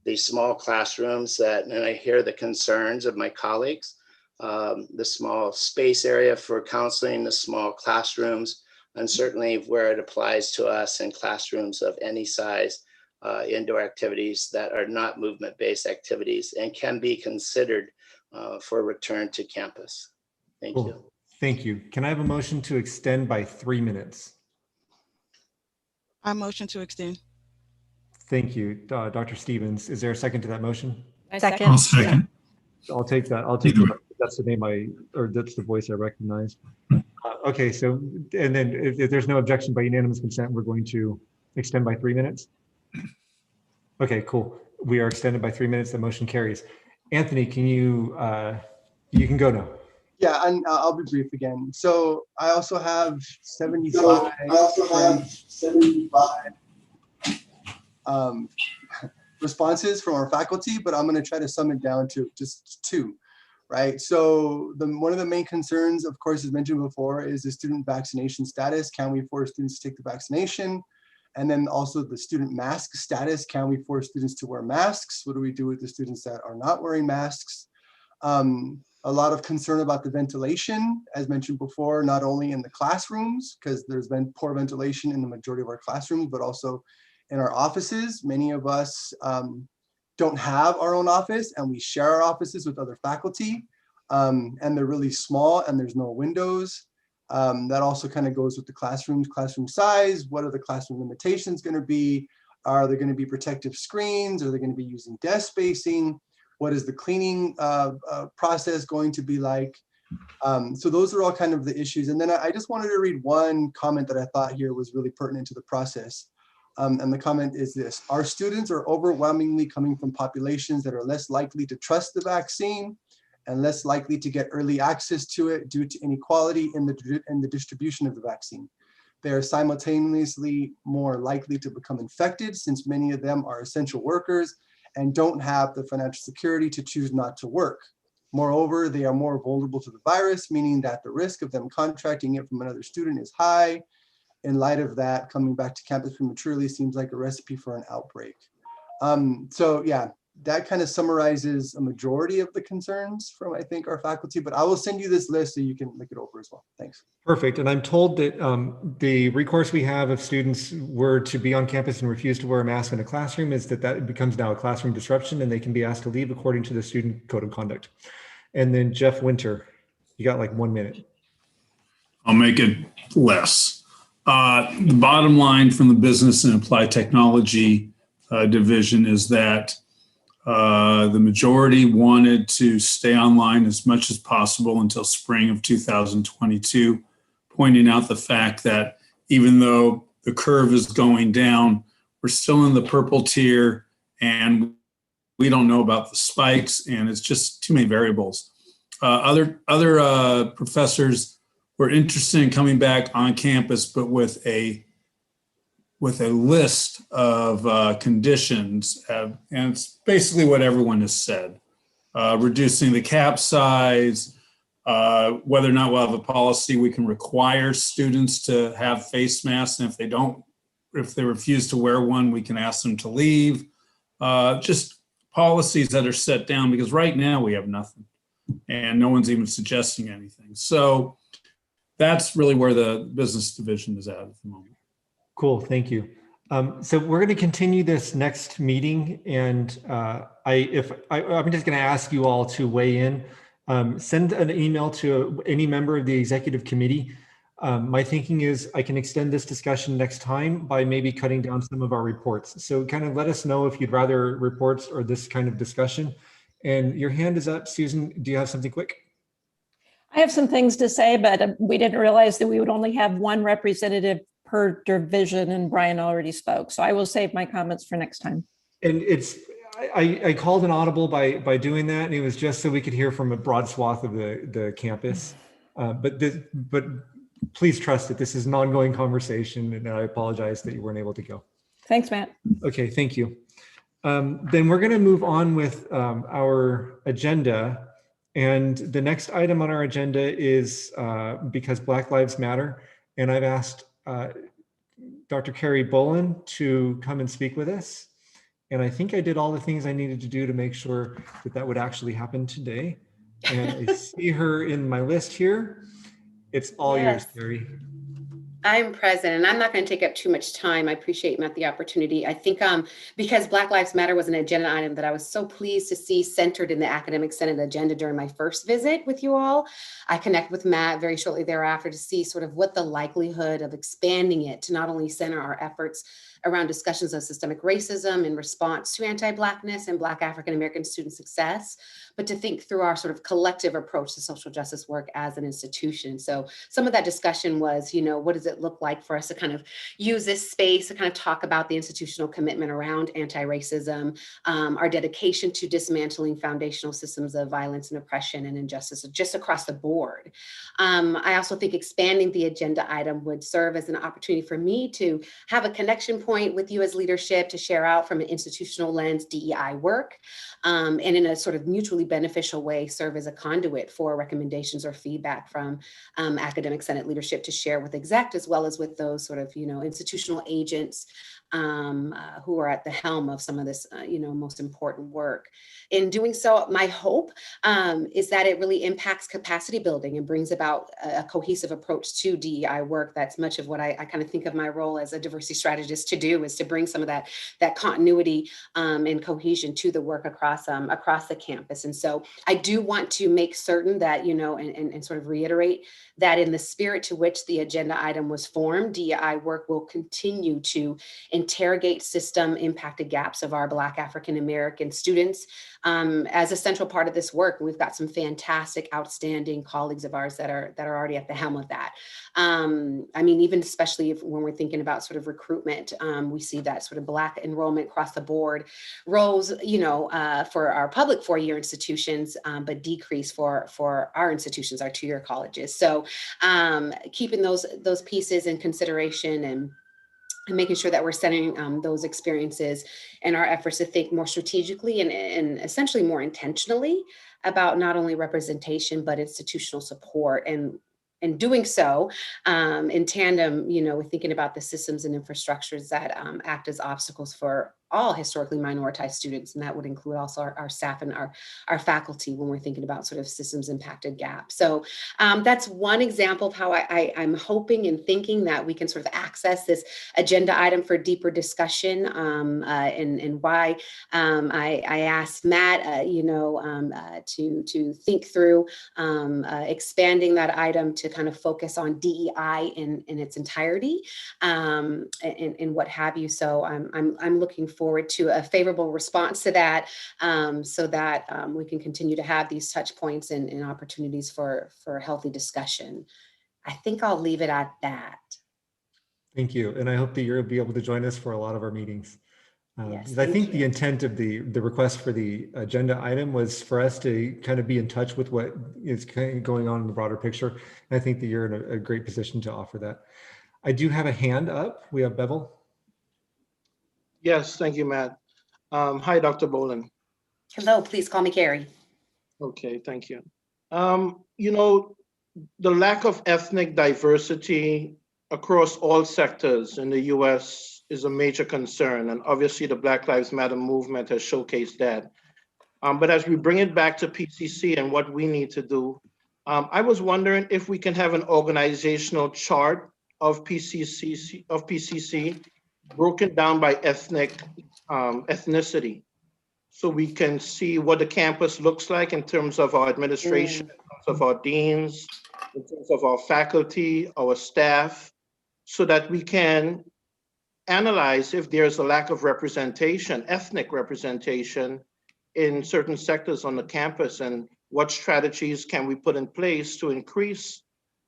these small classrooms and I hear the concerns of my colleagues, the small space area for counseling, the small classrooms, and certainly where it applies to us in classrooms of any size, indoor activities that are not movement-based activities and can be considered for return to campus. Thank you. Thank you. Can I have a motion to extend by 3 minutes? I motion to extend. Thank you, Dr. Stevens. Is there a second to that motion? Second. I'll second. I'll take that. I'll take that. That's the name or that's the voice I recognize. Okay, so, and then if there's no objection by unanimous consent, we're going to extend by 3 minutes. Okay, cool. We are extended by 3 minutes. The motion carries. Anthony, can you can go now. Yeah, and I'll be brief again. So I also have 75. Responses from our faculty, but I'm going to try to sum it down to just 2, right? So one of the main concerns, of course, as mentioned before, is the student vaccination status. Can we force students to take the vaccination? And then also the student mask status. Can we force students to wear masks? What do we do with the students that are not wearing masks? A lot of concern about the ventilation, as mentioned before, not only in the classrooms, because there's been poor ventilation in the majority of our classrooms, but also in our offices. Many of us don't have our own office, and we share our offices with other faculty, and they're really small and there's no windows. That also kind of goes with the classroom size. What are the classroom limitations going to be? Are there going to be protective screens? Are they going to be using desk spacing? What is the cleaning process going to be like? So those are all kind of the issues. And then I just wanted to read one comment that I thought here was really pertinent to the process. And the comment is this: our students are overwhelmingly coming from populations that are less likely to trust the vaccine and less likely to get early access to it due to inequality in the distribution of the vaccine. They are simultaneously more likely to become infected since many of them are essential workers and don't have the financial security to choose not to work. Moreover, they are more vulnerable to the virus, meaning that the risk of them contracting it from another student is high. In light of that, coming back to campus prematurely seems like a recipe for an outbreak. So yeah, that kind of summarizes a majority of the concerns from, I think, our faculty, but I will send you this list so you can look it over as well. Thanks. Perfect. And I'm told that the recourse we have if students were to be on campus and refuse to wear a mask in a classroom is that becomes now a classroom disruption and they can be asked to leave according to the student code of conduct. And then Jeff Winter, you got like 1 minute. I'll make it less. The bottom line from the Business and Applied Technology division is that the majority wanted to stay online as much as possible until spring of 2022, pointing out the fact that even though the curve is going down, we're still in the purple tier and we don't know about the spikes and it's just too many variables. Other professors were interested in coming back on campus, but with a list of conditions, and it's basically what everyone has said. Reducing the cap size, Whether or not we'll have a policy, we can require students to have face masks. And if they refuse to wear one, we can ask them to leave. Just policies that are set down, because right now we have nothing and no one's even suggesting anything. So that's really where the business division is at the moment. Cool, thank you. So we're going to continue this next meeting, and I'm just going to ask you all to weigh in. Send an email to any member of the executive committee. My thinking is I can extend this discussion next time by maybe cutting down some of our reports. So kind of let us know if you'd rather reports or this kind of discussion. And your hand is up, Susan. Do you have something quick? I have some things to say, but we didn't realize that we would only have one representative per division, and Brian already spoke. So I will save my comments for next time. And I called an audible by doing that, and it was just so we could hear from a broad swath of the campus. But please trust that this is an ongoing conversation, and I apologize that you weren't able to go. Thanks, Matt. Okay, thank you. Then we're going to move on with our agenda. And the next item on our agenda is because Black Lives Matter. And I've asked Dr. Carrie Bolin to come and speak with us. And I think I did all the things I needed to do to make sure that that would actually happen today. And I see her in my list here. It's all yours, Carrie. I'm present, and I'm not going to take up too much time. I appreciate, Matt, the opportunity. I think because Black Lives Matter was an agenda item that I was so pleased to see centered in the Academic Senate agenda during my first visit with you all, I connect with Matt very shortly thereafter to see sort of what the likelihood of expanding it to not only center our efforts around discussions of systemic racism in response to anti-Blackness and Black African-American student success, but to think through our sort of collective approach to social justice work as an institution. So some of that discussion was, what does it look like for us to kind of use this space to kind of talk about the institutional commitment around anti-racism, our dedication to dismantling foundational systems of violence and oppression and injustice just across the board. I also think expanding the agenda item would serve as an opportunity for me to have a connection point with you as leadership to share out from an institutional lens DEI work, and in a sort of mutually beneficial way serve as a conduit for recommendations or feedback from academic Senate leadership to share with exec, as well as with those sort of institutional agents who are at the helm of some of this most important work. In doing so, my hope is that it really impacts capacity building and brings about a cohesive approach to DEI work. That's much of what I kind of think of my role as a diversity strategist to do, is to bring some of that continuity and cohesion to the work across the campus. And so I do want to make certain that, and sort of reiterate that in the spirit to which the agenda item was formed, DEI work will continue to interrogate system impacted gaps of our Black African-American students as a central part of this work. We've got some fantastic, outstanding colleagues of ours that are already at the helm of that. Even especially when we're thinking about sort of recruitment, we see that sort of Black enrollment across the board rose, for our public four-year institutions, but decrease for our institutions, our two-year colleges. So keeping those pieces in consideration and making sure that we're setting those experiences and our efforts to think more strategically and essentially more intentionally about not only representation, but institutional support. And doing so in tandem, with thinking about the systems and infrastructures that act as obstacles for all historically minoritized students. And that would include also our staff and our faculty when we're thinking about sort of systems impacted gaps. So that's one example of how I'm hoping and thinking that we can sort of access this agenda item for deeper discussion, and why I asked Matt, to think through expanding that item to kind of focus on DEI in its entirety, and what have you. So I'm looking forward to a favorable response to that, so that we can continue to have these touch points and opportunities for healthy discussion. I think I'll leave it at that. Thank you. And I hope that you'll be able to join us for a lot of our meetings. Yes, I think the intent of the request for the agenda item was for us to kind of be in touch with what is kind of going on in the broader picture. And I think that you're in a great position to offer that. I do have a hand up. We have Bevel. Yes, thank you, Matt. Hi, Dr. Bolin. Hello, please call me Carrie. Okay, thank you. You know, the lack of ethnic diversity across all sectors in the US is a major concern. And obviously the Black Lives Matter movement has showcased that. But as we bring it back to PCC and what we need to do, I was wondering if we can have an organizational chart of PCC broken down by ethnicity. So we can see what the campus looks like in terms of our administration, in terms of our deans, in terms of our faculty, our staff, so that we can analyze if there's a lack of representation, ethnic representation in certain sectors on the campus, and what strategies can we put in place to increase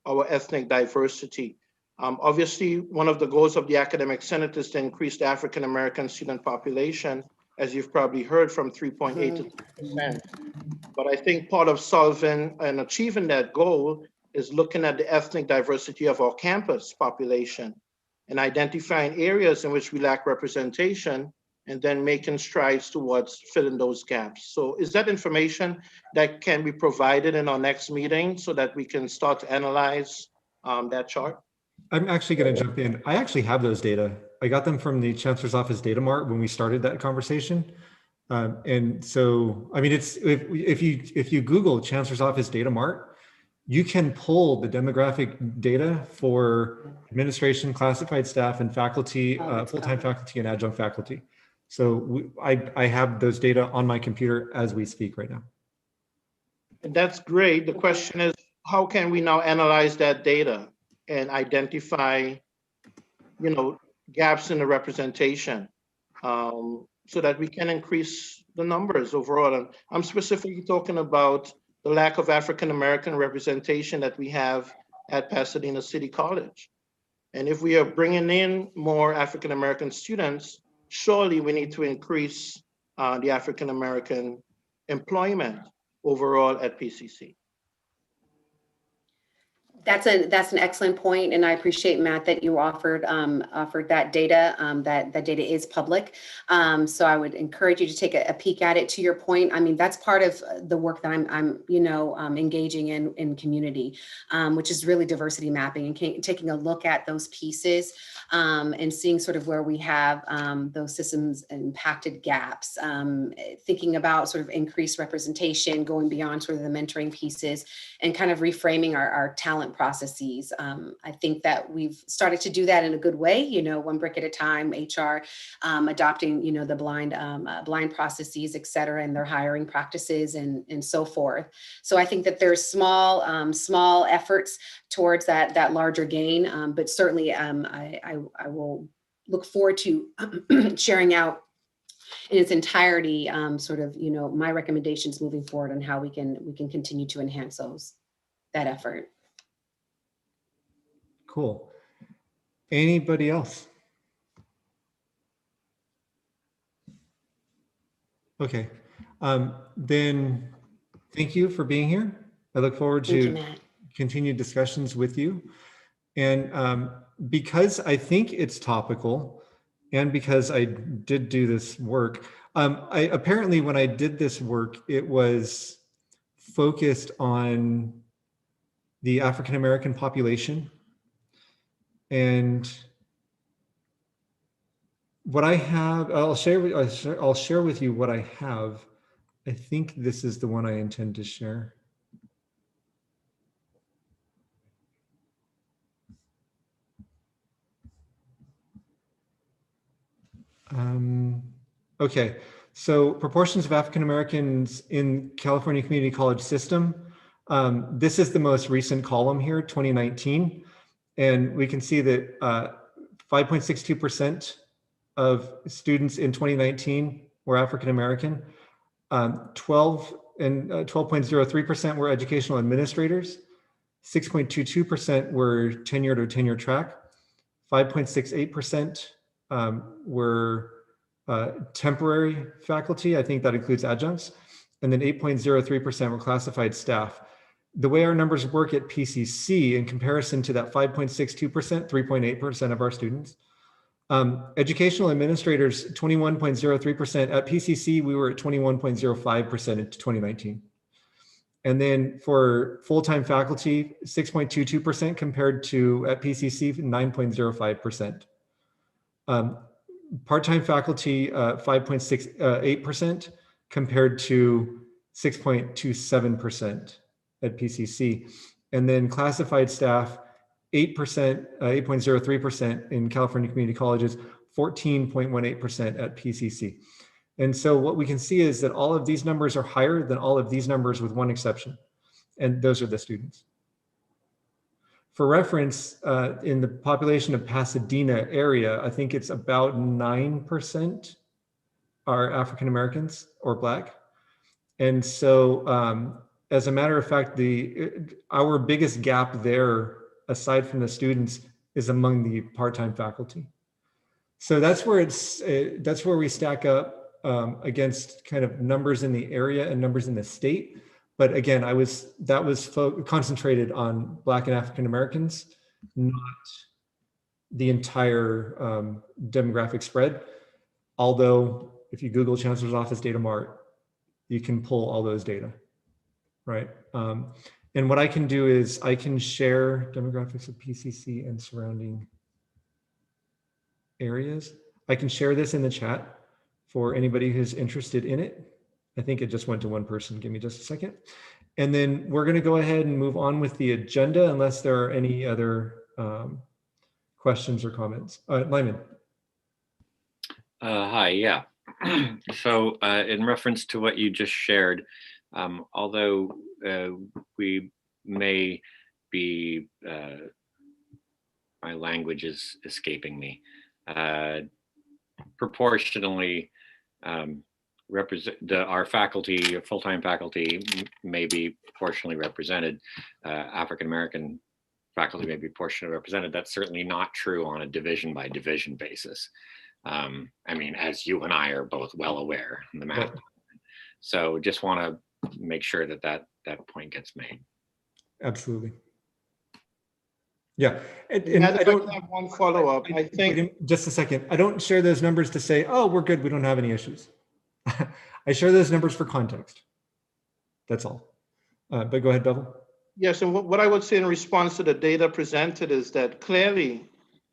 our ethnic diversity. Obviously, one of the goals of the Academic Senate is to increase the African-American student population, as you've probably heard, from 3.8 to 3%. But I think part of solving and achieving that goal is looking at the ethnic diversity of our campus population and identifying areas in which we lack representation and then making strides towards filling those gaps. So is that information that can be provided in our next meeting so that we can start to analyze that chart? I'm actually going to jump in. I actually have those data. I got them from the Chancellor's Office Data Mart when we started that conversation. And so, I mean, it's if you Google Chancellor's Office Data Mart, you can pull the demographic data for administration, classified staff, and faculty, full-time faculty and adjunct faculty. So I have those data on my computer as we speak right now. That's great. The question is, how can we now analyze that data and identify, you know, gaps in the representation so that we can increase the numbers overall? And I'm specifically talking about the lack of African-American representation that we have at Pasadena City College. And if we are bringing in more African-American students, surely we need to increase the African-American employment overall at PCC. That's an excellent point, and I appreciate, Matt, that you offered that data. That data is public, so I would encourage you to take a peek at it. To your point, I mean, that's part of the work that I'm engaging in community, which is really diversity mapping and taking a look at those pieces and seeing sort of where we have those systems impacted gaps, thinking about sort of increased representation, going beyond sort of the mentoring pieces, and kind of reframing our talent processes. I think that we've started to do that in a good way, one brick at a time, HR adopting, the blind processes, et cetera, and their hiring practices and so forth. So I think that there's small efforts towards that larger gain, but certainly I will look forward to sharing out in its entirety, sort of, my recommendations moving forward on how we can continue to enhance that effort. Cool. Anybody else? Okay. Then thank you for being here. I look forward to continued discussions with you. And because I think it's topical and because I did do this work, apparently when I did this work, it was focused on the African-American population. And what I have, I'll share with you what I have. I think this is the one I intend to share. Okay, so proportions of African Americans in California Community College system. This is the most recent column here, 2019. And we can see that 5.62% of students in 2019 were African-American. 12.03% were educational administrators. 6.22% were tenured or tenure track. 5.68% were temporary faculty. I think that includes adjuncts. And then 8.03% were classified staff. The way our numbers work at PCC in comparison to that 5.62%, 3.8% of our students. Educational administrators, 21.03%. At PCC, we were at 21.05% in 2019. And then for full-time faculty, 6.22% compared to at PCC, 9.05%. Part-time faculty, 5.68% compared to 6.27% at PCC. And then classified staff, 8%, 8.03% in California community colleges, 14.18% at PCC. And so what we can see is that all of these numbers are higher than all of these numbers with one exception. And those are the students. For reference, in the population of Pasadena area, I think it's about 9% are African Americans or Black. And so as a matter of fact, our biggest gap there, aside from the students, is among the part-time faculty. So that's where that's where we stack up against kind of numbers in the area and numbers in the state. But again, that was concentrated on Black and African Americans, not the entire demographic spread. Although if you Google Chancellor's Office Data Mart, you can pull all those data, right? And what I can do is I can share demographics of PCC and surrounding areas. I can share this in the chat for anybody who's interested in it. I think it just went to one person. Give me just a second. And then we're going to go ahead and move on with the agenda unless there are any other questions or comments. Lyman. Hi, yeah. So in reference to what you just shared, although we may be, my language is escaping me, proportionally our faculty, full-time faculty may be proportionally represented. African-American faculty may be proportionally represented. That's certainly not true on a division by division basis. I mean, as you and I are both well aware in the math. Right. So just want to make sure that that point gets made. Absolutely. Yeah, and I don't have one follow-up. I think just a second. I don't share those numbers to say, oh, we're good, we don't have any issues. I share those numbers for context. That's all. But go ahead, Bevel. Yes, and what I would say in response to the data presented is that clearly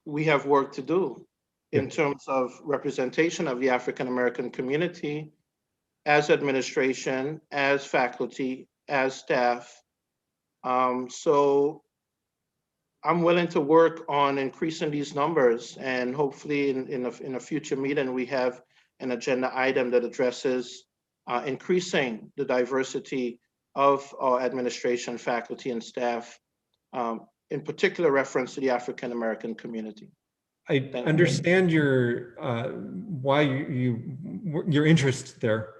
we have work to do in terms of representation of the African American community as administration, as faculty, as staff. So I'm willing to work on increasing these numbers, and hopefully in a future meeting, we have an agenda item that addresses increasing the diversity of our administration, faculty, and staff, in particular reference to the African American community. I understand your why your interest there.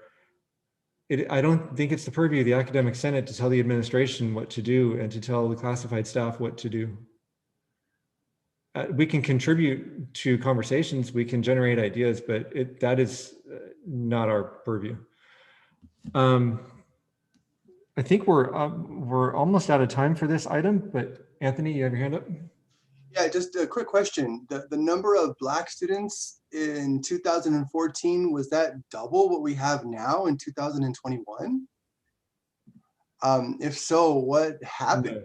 I don't think it's the purview of the academic senate to tell the administration what to do and to tell the classified staff what to do. We can contribute to conversations, we can generate ideas, but that is not our purview. I think we're almost out of time for this item, but Anthony, you have your hand up? Yeah, just a quick question. The number of Black students in 2014, was that double what we have now in 2021? If so, what happened? No.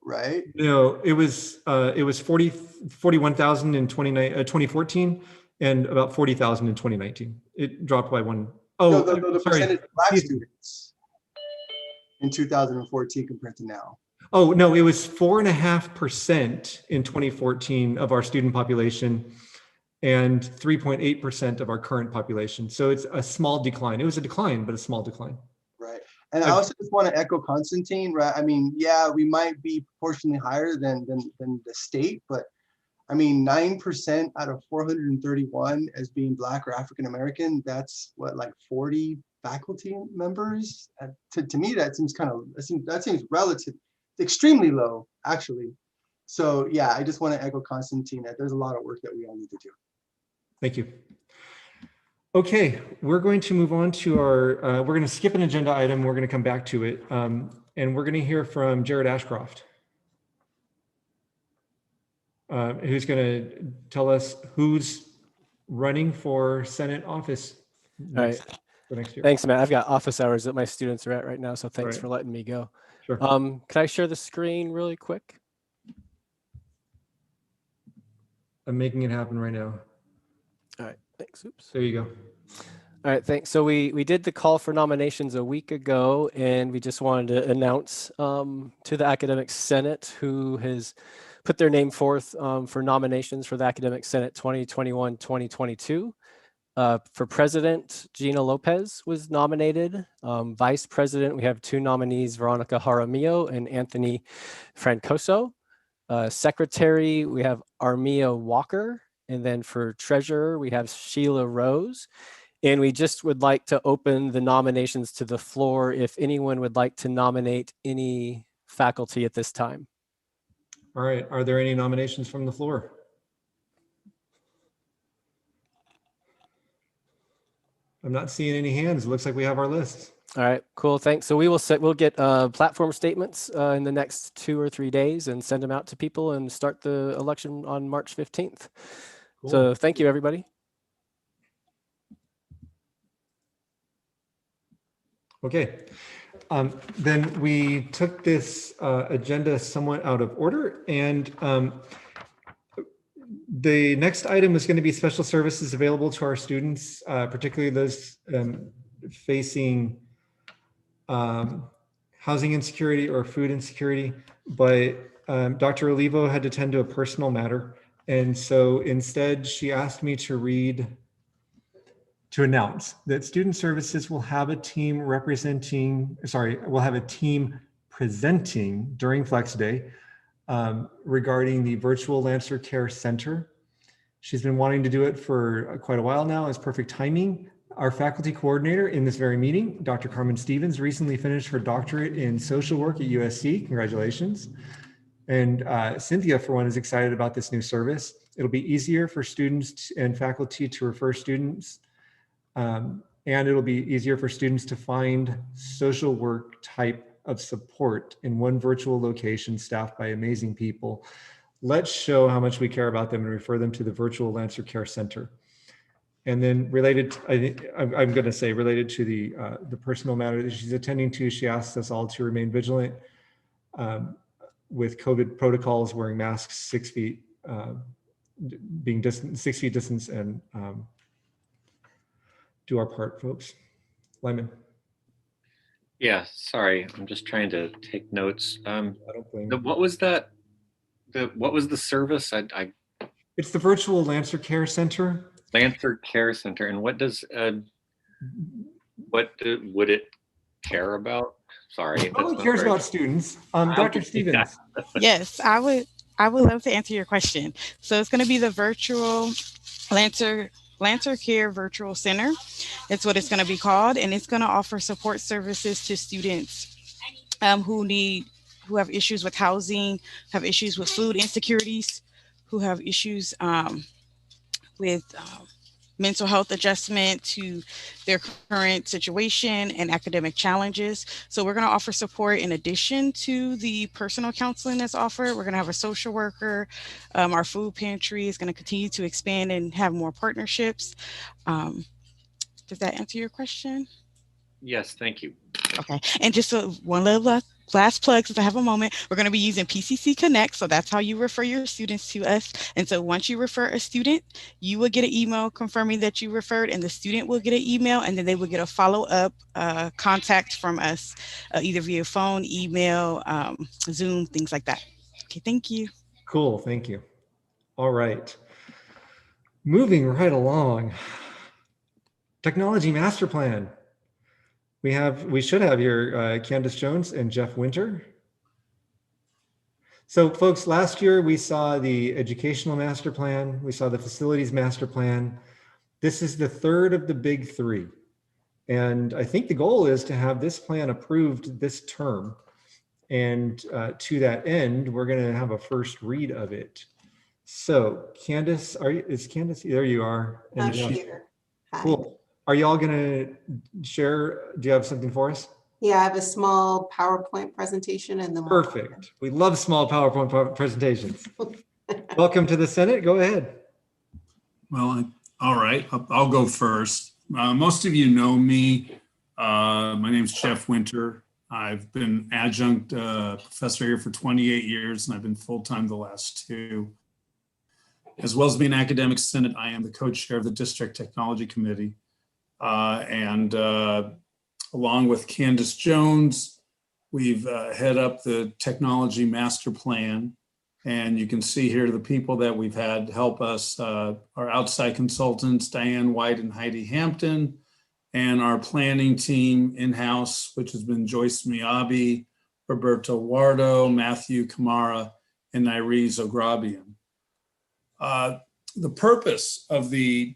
Right? No, it was 41,000 in 2014 and about 40,000 in 2019. It dropped by one. Oh, no, the percentage of Black students in 2014 compared to now. Oh, no, it was 4.5% in 2014 of our student population and 3.8% of our current population. So it's a small decline. It was a decline, but a small decline. Right. And I also just want to echo Constantine, right? I mean, yeah, we might be proportionally higher than the state, but I mean, 9% out of 431 as being Black or African American, that's what, like 40 faculty members? To me, that seems relative, extremely low, actually. So yeah, I just want to echo Constantine that there's a lot of work that we all need to do. Thank you. Okay, we're going to move on to our, we're going to skip an agenda item. We're going to come back to it. And we're going to hear from Jared Ashcroft, who's going to tell us who's running for Senate office. All right. for next year. Thanks, Matt. I've got office hours that my students are at right now, so thanks Right. for letting me go. Sure. Can I share the screen really quick? I'm making it happen right now. All right, thanks. Oops. There you go. All right, thanks. So we did the call for nominations a week ago, and we just wanted to announce to the Academic Senate who has put their name forth for nominations for the Academic Senate 2021-2022. For President, Gina Lopez was nominated. Vice President, we have two nominees, Veronica Jaramillo and Anthony Francoso. Secretary, we have Armia Walker. And then for Treasurer, we have Sheila Rose. And we just would like to open the nominations to the floor if anyone would like to nominate any faculty at this time. All right, are there any nominations from the floor? I'm not seeing any hands. It looks like we have our list. All right, cool, thanks. So we'll get platform statements in the next 2 or 3 days and send them out to people and start the election on March 15th. Cool. So thank you, everybody. Okay, then we took this agenda somewhat out of order, and the next item is going to be special services available to our students, particularly those facing housing insecurity or food insecurity. But Dr. Olivo had to tend to a personal matter, and so instead she asked me to announce that Student Services will have a team presenting during Flex Day regarding the virtual Lancer Care Center. She's been wanting to do it for quite a while now. It's perfect timing. Our faculty coordinator in this very meeting, Dr. Carmen Stevens, recently finished her doctorate in social work at USC. Congratulations. And Cynthia, for one, is excited about this new service. It'll be easier for students and faculty to refer students. And it'll be easier for students to find social work type of support in one virtual location staffed by amazing people. Let's show how much we care about them and refer them to the virtual Lancer Care Center. And then related to the personal matter that she's attending to, she asks us all to remain vigilant with COVID protocols, wearing masks, 6 feet, being distant, 6 feet distance, and do our part, folks. Lyman. Yeah, sorry, I'm just trying to take notes. I don't blame you. What was that? What was the service? It's the virtual Lancer Care Center. Lancer Care Center, and what does would it care about? Sorry, it probably cares about students. Dr. Stevens. Yes, I would love to answer your question. So it's going to be the virtual Lancer Care Virtual Center. It's what it's going to be called, and it's going to offer support services to students who have issues with housing, have issues with food insecurities, who have issues with mental health adjustment to their current situation and academic challenges. So we're going to offer support in addition to the personal counseling that's offered. We're going to have a social worker. Our food pantry is going to continue to expand and have more partnerships. Does that answer your question? Yes, thank you. Okay, and just one little last plug, since I have a moment, we're going to be using PCC Connect. So that's how you refer your students to us. And so once you refer a student, you will get an email confirming that you referred, and the student will get an email, and then they will get a follow-up contact from us, either via phone, email, Zoom, things like that. Okay, thank you. Cool, thank you. All right. Moving right along. Technology Master Plan. We should have here Candace Jones and Jeff Winter. So folks, last year we saw the Educational Master Plan, we saw the Facilities Master Plan. This is the third of the big three. And I think the goal is to have this plan approved this term. And to that end, we're gonna have a first read of it. So Candace, is Candace, there you are. I'm here. Hi. Cool. Are y'all gonna share? Do you have something for us? Yeah, I have a small PowerPoint presentation and then Perfect. We love small PowerPoint presentations. Welcome to the Senate. Go ahead. Well, all right, I'll go first. Most of you know me. My name's Jeff Winter. I've been adjunct professor here for 28 years, and I've been full-time the last 2. As well as being academic senate, I am the co-chair of the District Technology Committee. Along with Candace Jones, we've head up the Technology Master Plan. And you can see here the people that we've had help us, our outside consultants, Diane White and Heidi Hampton, and our planning team in-house, which has been Joyce Miyabi, Roberto Wardo, Matthew Kamara, and Irese Ograbian. The purpose of the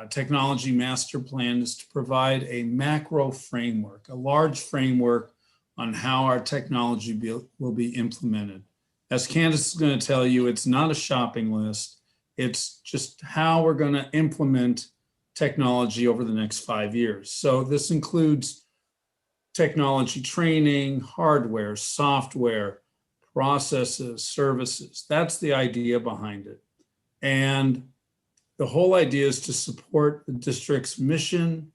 Technology Master Plan is to provide a macro framework, a large framework on how our technology will be implemented. As Candace is going to tell you, it's not a shopping list. It's just how we're going to implement technology over the next 5 years. So this includes technology training, hardware, software, processes, services. That's the idea behind it. And the whole idea is to support the district's mission,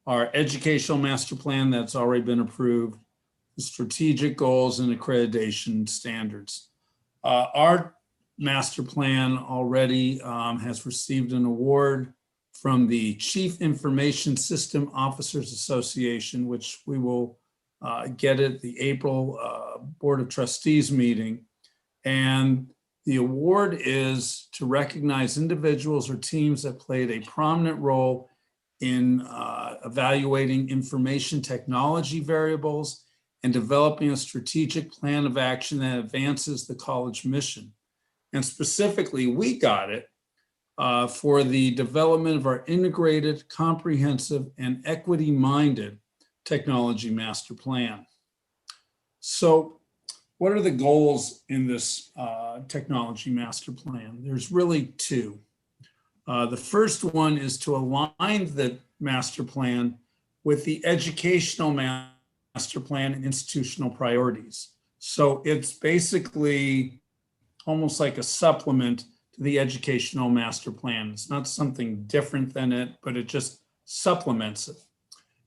our educational master plan that's already been approved, the strategic goals and accreditation standards. Our master plan already has received an award from the Chief Information System Officers Association, which we will get at the April Board of Trustees meeting. And the award is to recognize individuals or teams that played a prominent role in evaluating information technology variables and developing a strategic plan of action that advances the college mission. And specifically, we got it for the development of our integrated, comprehensive, and equity-minded technology master plan. So what are the goals in this technology master plan? There's really 2. The first one is to align the master plan with the educational master plan and institutional priorities. So it's basically almost like a supplement to the educational master plan. It's not something different than it, but it just supplements it.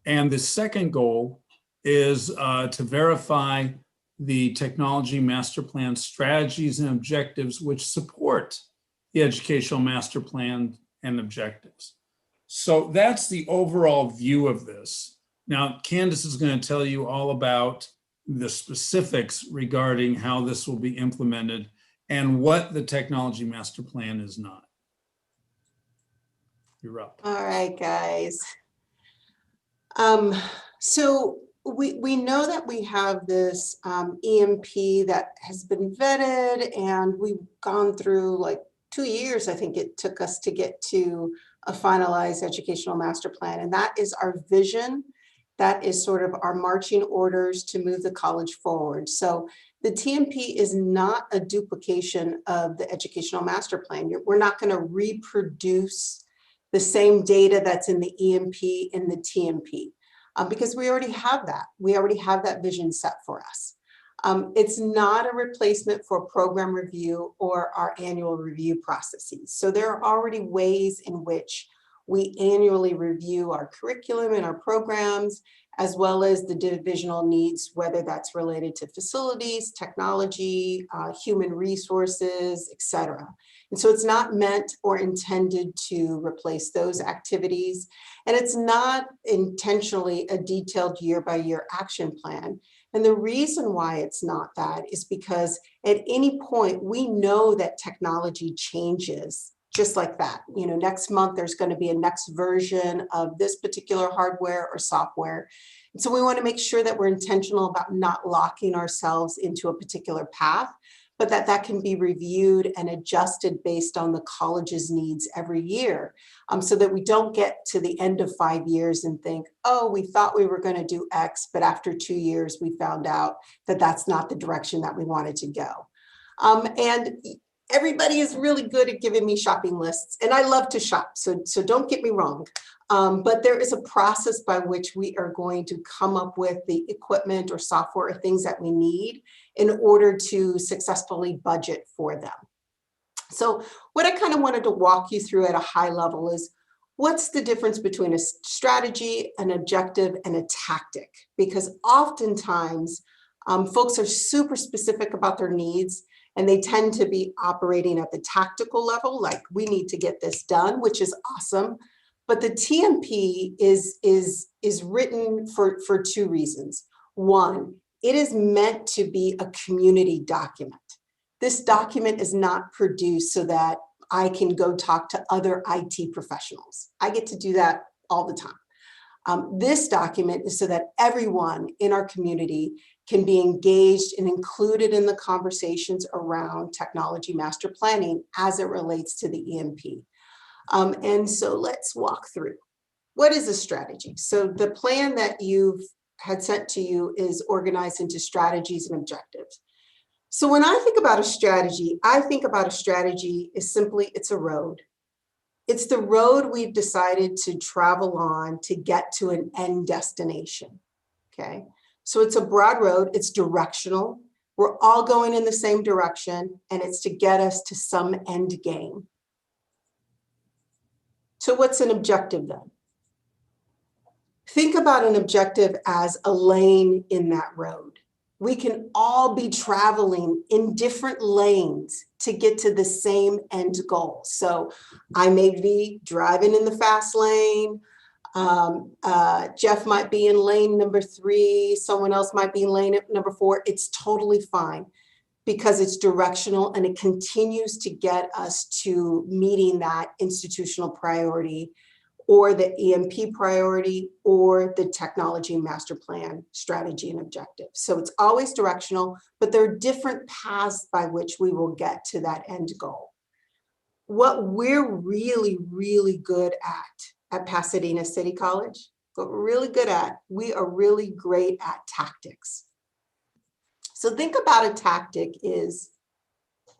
And the second goal is to verify the technology master plan strategies and objectives which support the educational master plan and objectives. So that's the overall view of this. Now, Candace is going to tell you all about the specifics regarding how this will be implemented and what the technology master plan is not. You're up. All right, guys. So we know that we have this EMP that has been vetted, and we've gone through like 2 years, I think it took us to get to a finalized educational master plan. And that is our vision. That is sort of our marching orders to move the college forward. So the TMP is not a duplication of the educational master plan. We're not going to reproduce the same data that's in the EMP in the TMP because we already have that. We already have that vision set for us. It's not a replacement for program review or our annual review processes. So there are already ways in which we annually review our curriculum and our programs, as well as the divisional needs, whether that's related to facilities, technology, human resources, et cetera. And so it's not meant or intended to replace those activities. And it's not intentionally a detailed year-by-year action plan. And the reason why it's not that is because at any point, we know that technology changes just like that. You know, next month, there's going to be a next version of this particular hardware or software. And so we want to make sure that we're intentional about not locking ourselves into a particular path, but that can be reviewed and adjusted based on the college's needs every year, so that we don't get to the end of 5 years and think, oh, we thought we were going to do X, but after 2 years, we found out that that's not the direction that we wanted to go. And everybody is really good at giving me shopping lists, and I love to shop, so don't get me wrong. But there is a process by which we are going to come up with the equipment or software or things that we need in order to successfully budget for them. So what I kind of wanted to walk you through at a high level is What's the difference between a strategy, an objective, and a tactic? Because oftentimes folks are super specific about their needs, and they tend to be operating at the tactical level, like we need to get this done, which is awesome. But the TMP is written for two reasons. One, it is meant to be a community document. This document is not produced so that I can go talk to other IT professionals. I get to do that all the time. This document is so that everyone in our community can be engaged and included in the conversations around technology master planning as it relates to the EMP. And so let's walk through. What is a strategy? So the plan that you've had sent to you is organized into strategies and objectives. So when I think about a strategy, I think about a strategy is simply, it's a road. It's the road we've decided to travel on to get to an end destination, okay? So it's a broad road, it's directional. We're all going in the same direction, and it's to get us to some end game. So what's an objective then? Think about an objective as a lane in that road. We can all be traveling in different lanes to get to the same end goal. So I may be driving in the fast lane. Jeff might be in lane number 3. Someone else might be in lane number 4. It's totally fine because it's directional and it continues to get us to meeting that institutional priority or the EMP priority or the technology master plan strategy and objective. So it's always directional, but there are different paths by which we will get to that end goal. What we're really, really good at Pasadena City College, what we're really good at, we are really great at tactics. So think about a tactic is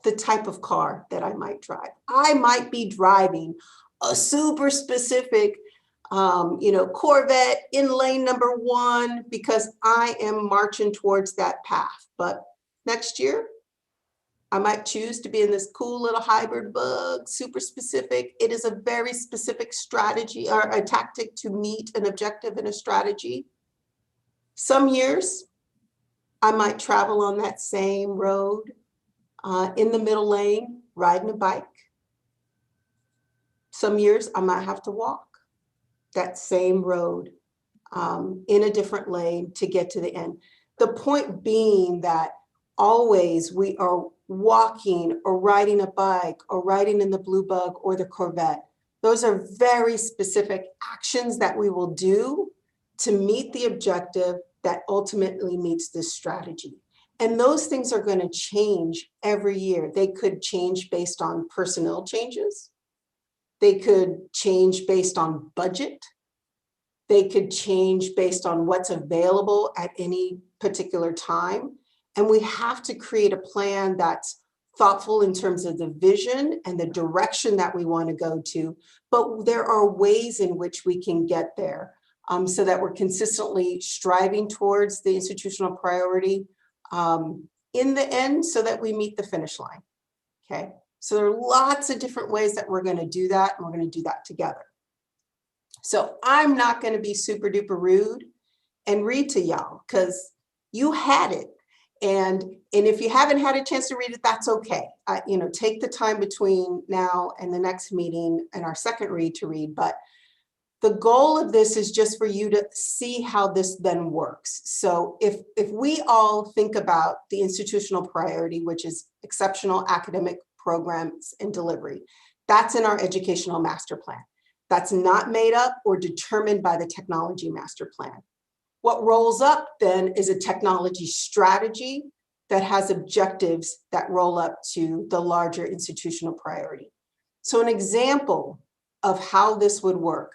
the type of car that I might drive. I might be driving a super specific, Corvette in lane number 1 because I am marching towards that path. But next year, I might choose to be in this cool little hybrid bug, super specific. It is a very specific strategy or a tactic to meet an objective and a strategy. Some years, I might travel on that same road in the middle lane, riding a bike. Some years I might have to walk that same road in a different lane to get to the end. The point being that always we are walking or riding a bike or riding in the blue bug or the Corvette. Those are very specific actions that we will do to meet the objective that ultimately meets this strategy. And those things are going to change every year. They could change based on personnel changes. They could change based on budget. They could change based on what's available at any particular time. And we have to create a plan that's thoughtful in terms of the vision and the direction that we want to go to. But there are ways in which we can get there so that we're consistently striving towards the institutional priority in the end so that we meet the finish line, okay? So there are lots of different ways that we're going to do that, and we're going to do that together. So I'm not going to be super duper rude and read to y'all because you had it. And if you haven't had a chance to read it, that's okay. Take the time between now and the next meeting and our second read to read. But the goal of this is just for you to see how this then works. So if we all think about the institutional priority, which is exceptional academic programs and delivery, that's in our educational master plan. That's not made up or determined by the technology master plan. What rolls up then is a technology strategy that has objectives that roll up to the larger institutional priority. So an example of how this would work,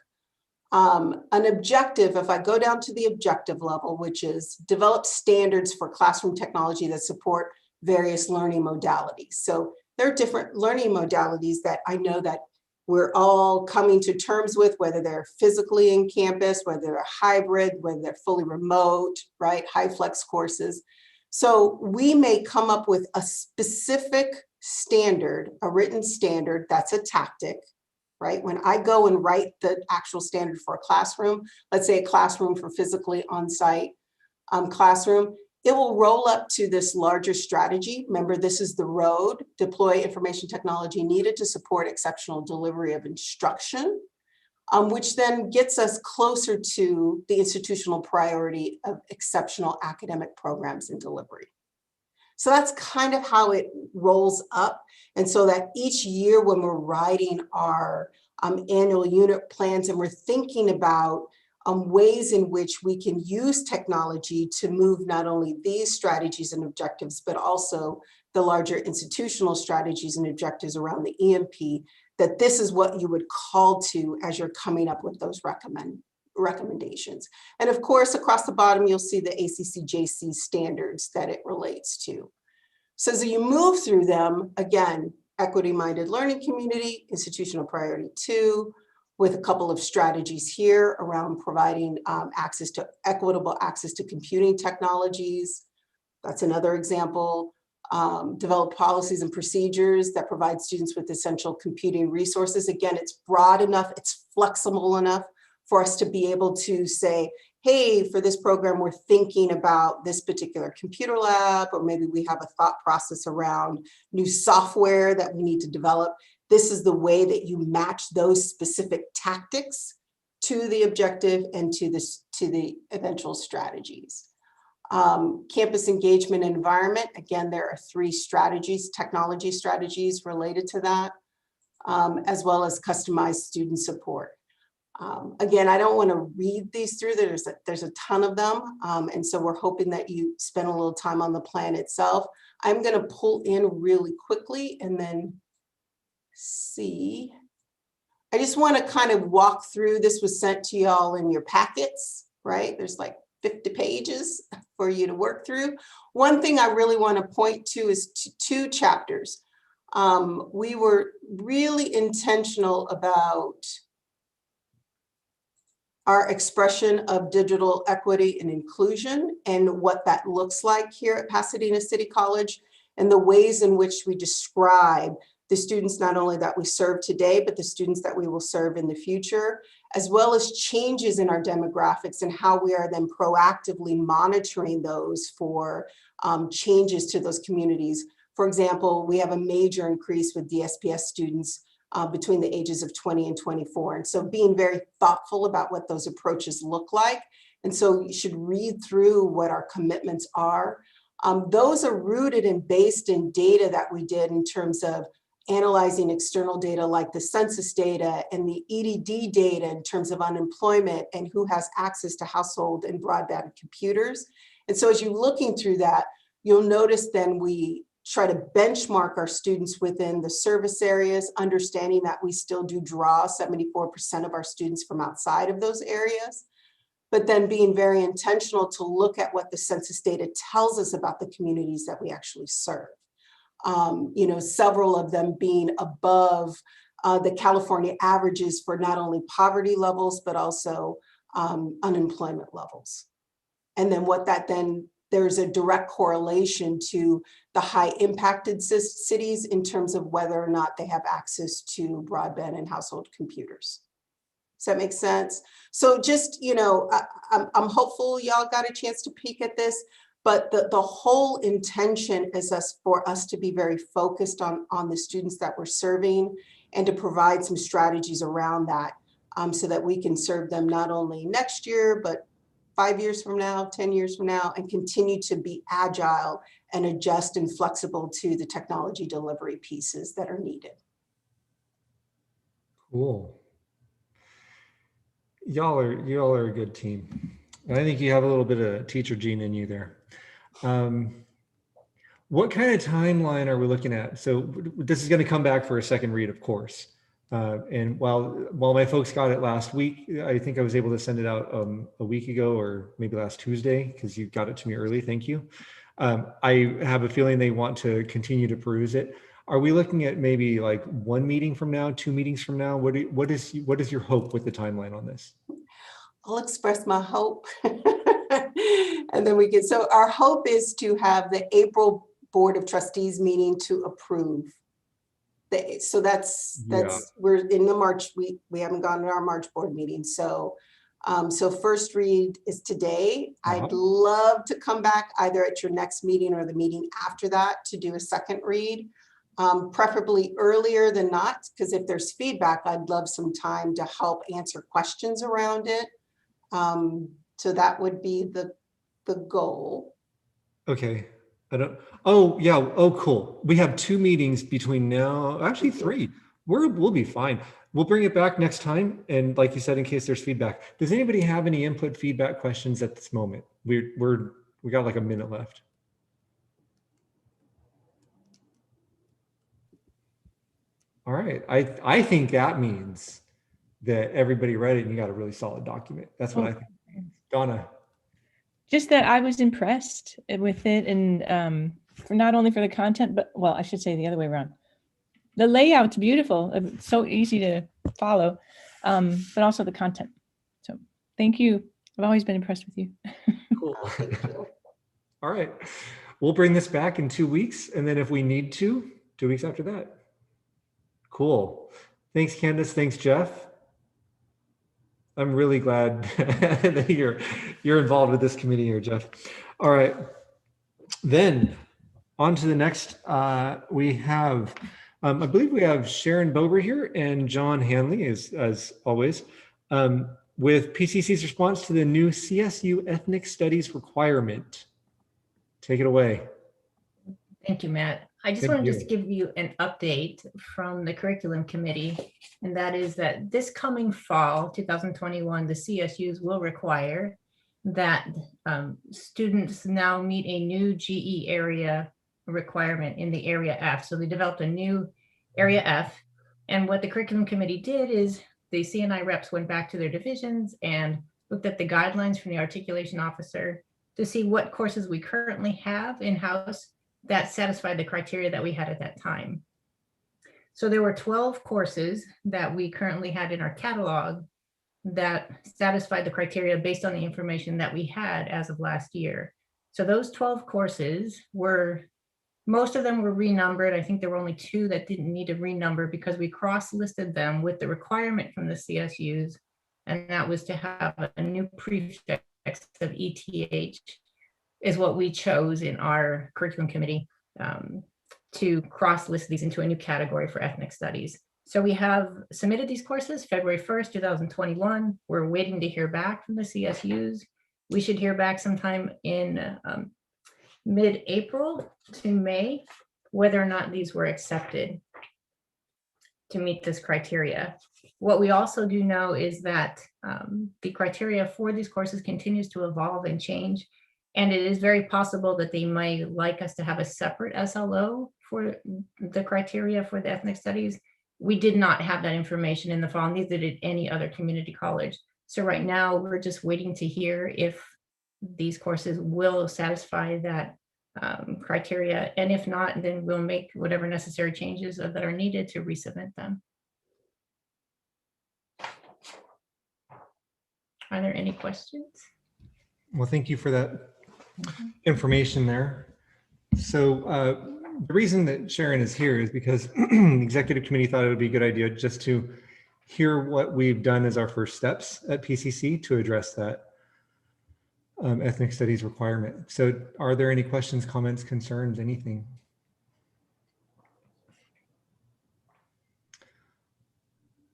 an objective, if I go down to the objective level, which is develop standards for classroom technology that support various learning modalities. So there are different learning modalities that I know that we're all coming to terms with, whether they're physically in campus, whether they're hybrid, whether they're fully remote, right? High flex courses. So we may come up with a specific standard, a written standard that's a tactic right? When I go and write the actual standard for a classroom, let's say a classroom for physically on-site classroom, it will roll up to this larger strategy. Remember, this is the road, deploy information technology needed to support exceptional delivery of instruction, which then gets us closer to the institutional priority of exceptional academic programs and delivery. So that's kind of how it rolls up. And so that each year when we're writing our annual unit plans and we're thinking about ways in which we can use technology to move not only these strategies and objectives, but also the larger institutional strategies and objectives around the EMP, that this is what you would call to as you're coming up with those recommendations. And of course, across the bottom, you'll see the ACCJC standards that it relates to. So as you move through them, again, equity-minded learning community, institutional priority 2, with a couple of strategies here around providing equitable access to computing technologies. That's another example. Develop policies and procedures that provide students with essential computing resources. Again, it's broad enough, it's flexible enough for us to be able to say, hey, for this program, we're thinking about this particular computer lab, or maybe we have a thought process around new software that we need to develop. This is the way that you match those specific tactics to the objective and to the eventual strategies. Campus engagement and environment. Again, there are 3 strategies, technology strategies related to that, as well as customized student support. Again, I don't want to read these through. There's a ton of them. And so we're hoping that you spend a little time on the plan itself. I'm going to pull in really quickly and then see. I just want to kind of walk through. This was sent to y'all in your packets, right? There's like 50 pages for you to work through. One thing I really want to point to is 2 chapters. We were really intentional about our expression of digital equity and inclusion and what that looks like here at Pasadena City College, and the ways in which we describe the students not only that we serve today, but the students that we will serve in the future, as well as changes in our demographics and how we are then proactively monitoring those for changes to those communities. For example, we have a major increase with DSPS students between the ages of 20 and 24. And so being very thoughtful about what those approaches look like. And so you should read through what our commitments are. Those are rooted and based in data that we did in terms of analyzing external data like the census data and the EDD data in terms of unemployment and who has access to household and broadband computers. And so as you're looking through that, you'll notice then we try to benchmark our students within the service areas, understanding that we still do draw 74% of our students from outside of those areas, but then being very intentional to look at what the census data tells us about the communities that we actually serve. You know, several of them being above the California averages for not only poverty levels, but also unemployment levels. And then what that then, there's a direct correlation to the high impacted cities in terms of whether or not they have access to broadband and household computers. Does that make sense? So just, you know, I'm hopeful y'all got a chance to peek at this, but the whole intention is for us to be very focused on the students that we're serving and to provide some strategies around that so that we can serve them not only next year, but 5 years from now, 10 years from now, and continue to be agile and adjust and flexible to the technology delivery pieces that are needed. Cool. Y'all are a good team. And I think you have a little bit of teacher gene in you there. What kind of timeline are we looking at? So this is going to come back for a second read, of course. And while my folks got it last week, I think I was able to send it out a week ago or maybe last Tuesday, because you got it to me early. Thank you. I have a feeling they want to continue to peruse it. Are we looking at maybe like 1 meeting from now, 2 meetings from now? What is your hope with the timeline on this? I'll express my hope. And then so our hope is to have the April Board of Trustees meeting to approve So that's, Yeah. we're in the March, we haven't gone to our March board meeting. So, so first read is today. I'd love to come back either at your next meeting or the meeting after that to do a second read, preferably earlier than not, because if there's feedback, I'd love some time to help answer questions around it. So that would be the goal. Okay. Oh yeah. Oh, cool. We have 2 meetings between now, actually 3. We'll be fine. We'll bring it back next time. And like you said, in case there's feedback, does anybody have any input, feedback, questions at this moment? We got like a minute left. All right. I think that means that everybody read it and you got a really solid document. That's what I think. Donna. Just that I was impressed with it, and for not only for the content, but well, I should say the other way around. The layout's beautiful. It's so easy to follow, but also the content. So thank you. I've always been impressed with you. Cool. All right. We'll bring this back in 2 weeks. And then if we need to, 2 weeks after that. Cool. Thanks, Candace. Thanks, Jeff. I'm really glad that you're involved with this committee here, Jeff. All right. Then on to the next, we have, I believe we have Sharon Bober here and John Hanley, as always, with PCC's response to the new CSU ethnic studies requirement. Take it away. Thank you, Matt. I just want to just give you an update from the curriculum committee, and that is that this coming fall, 2021, the CSUs will require that students now meet a new GE area requirement in the area F. So they developed a new area F, and what the curriculum committee did is the CNI reps went back to their divisions and looked at the guidelines from the articulation officer to see what courses we currently have in-house that satisfied the criteria that we had at that time. So there were 12 courses that we currently had in our catalog that satisfied the criteria based on the information that we had as of last year. So those 12 courses were, most of them were renumbered. I think there were only 2 that didn't need a renumber because we cross-listed them with the requirement from the CSUs, and that was to have a new prefix of ETH is what we chose in our curriculum committee to cross-list these into a new category for ethnic studies. So we have submitted these courses February 1st, 2021. We're waiting to hear back from the CSUs. We should hear back sometime in mid-April to May, whether or not these were accepted to meet this criteria. What we also do know is that the criteria for these courses continues to evolve and change. And it is very possible that they might like us to have a separate SLO for the criteria for the ethnic studies. We did not have that information in the fall, neither did any other community college. So right now we're just waiting to hear if these courses will satisfy that criteria. And if not, then we'll make whatever necessary changes that are needed to resubmit them. Are there any questions? Well, thank you for that information there. So the reason that Sharon is here is because the executive committee thought it would be a good idea just to hear what we've done as our first steps at PCC to address that ethnic studies requirement. So are there any questions, comments, concerns, anything?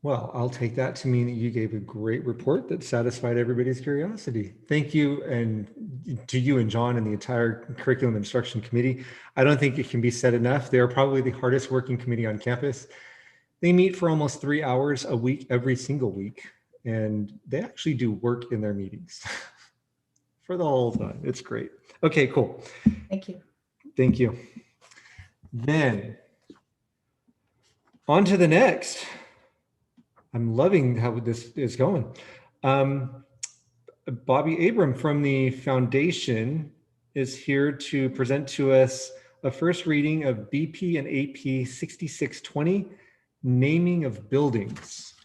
Well, I'll take that to mean that you gave a great report that satisfied everybody's curiosity. Thank you, and to you and John and the entire curriculum instruction committee. I don't think it can be said enough. They're probably the hardest working committee on campus. They meet for almost 3 hours a week, every single week, and they actually do work in their meetings for the whole time. It's great. Okay, cool. Thank you. Thank you. Then on to the next. I'm loving how this is going. Bobby Abram from the foundation is here to present to us a first reading of BP and AP 6620, naming of buildings.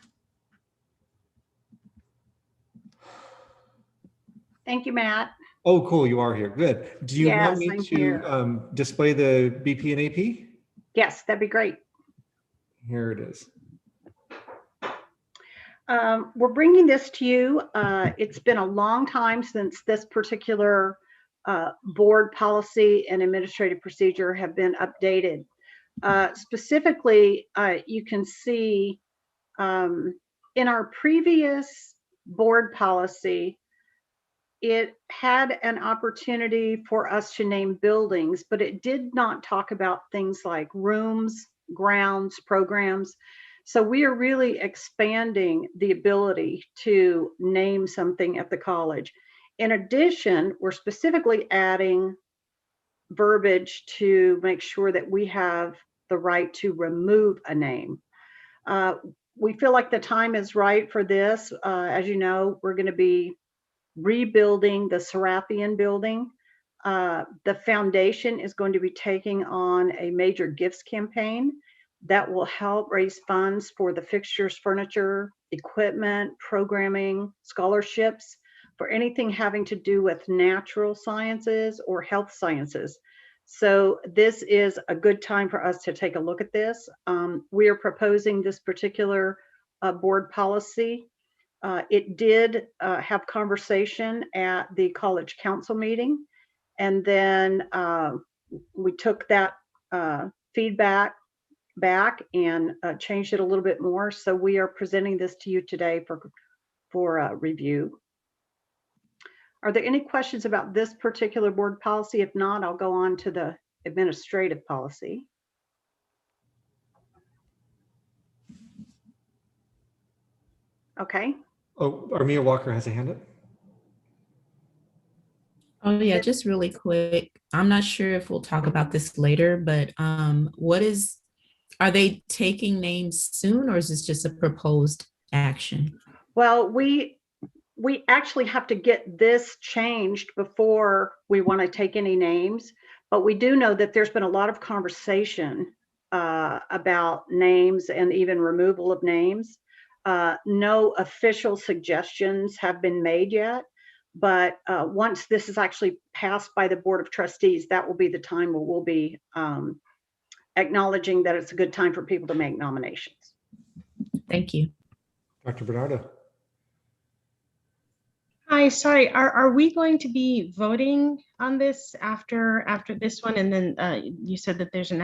Thank you, Matt. Oh, cool, you are here, good. Do you want me I'm to display the BP and AP? Yes, that'd be great. Here it is. We're bringing this to you. It's been a long time since this particular board policy and administrative procedure have been updated. Specifically, you can see in our previous board policy, it had an opportunity for us to name buildings, but it did not talk about things like rooms, grounds, programs. So we are really expanding the ability to name something at the college. In addition, we're specifically adding verbiage to make sure that we have the right to remove a name. We feel like the time is right for this. As you know, we're going to be rebuilding the Serapian building. The foundation is going to be taking on a major gifts campaign that will help raise funds for the fixtures, furniture, equipment, programming, scholarships, for anything having to do with natural sciences or health sciences. So this is a good time for us to take a look at this. We are proposing this particular board policy. It did have conversation at the college council meeting, and then we took that feedback back and changed it a little bit more. So we are presenting this to you today for review. Are there any questions about this particular board policy? If not, I'll go on to the administrative policy. Okay. Oh, Armia Walker has a hand up. Oh yeah, just really quick. I'm not sure if we'll talk about this later, but are they taking names soon, or is this just a proposed action? Well, we actually have to get this changed before we want to take any names, but we do know that there's been a lot of conversation about names and even removal of names. No official suggestions have been made yet, but once this is actually passed by the Board of Trustees, that will be the time where we'll be acknowledging that it's a good time for people to make nominations. Thank you. Dr. Bernardo. Hi, sorry, are we going to be voting on this after this one? And then you said that there's an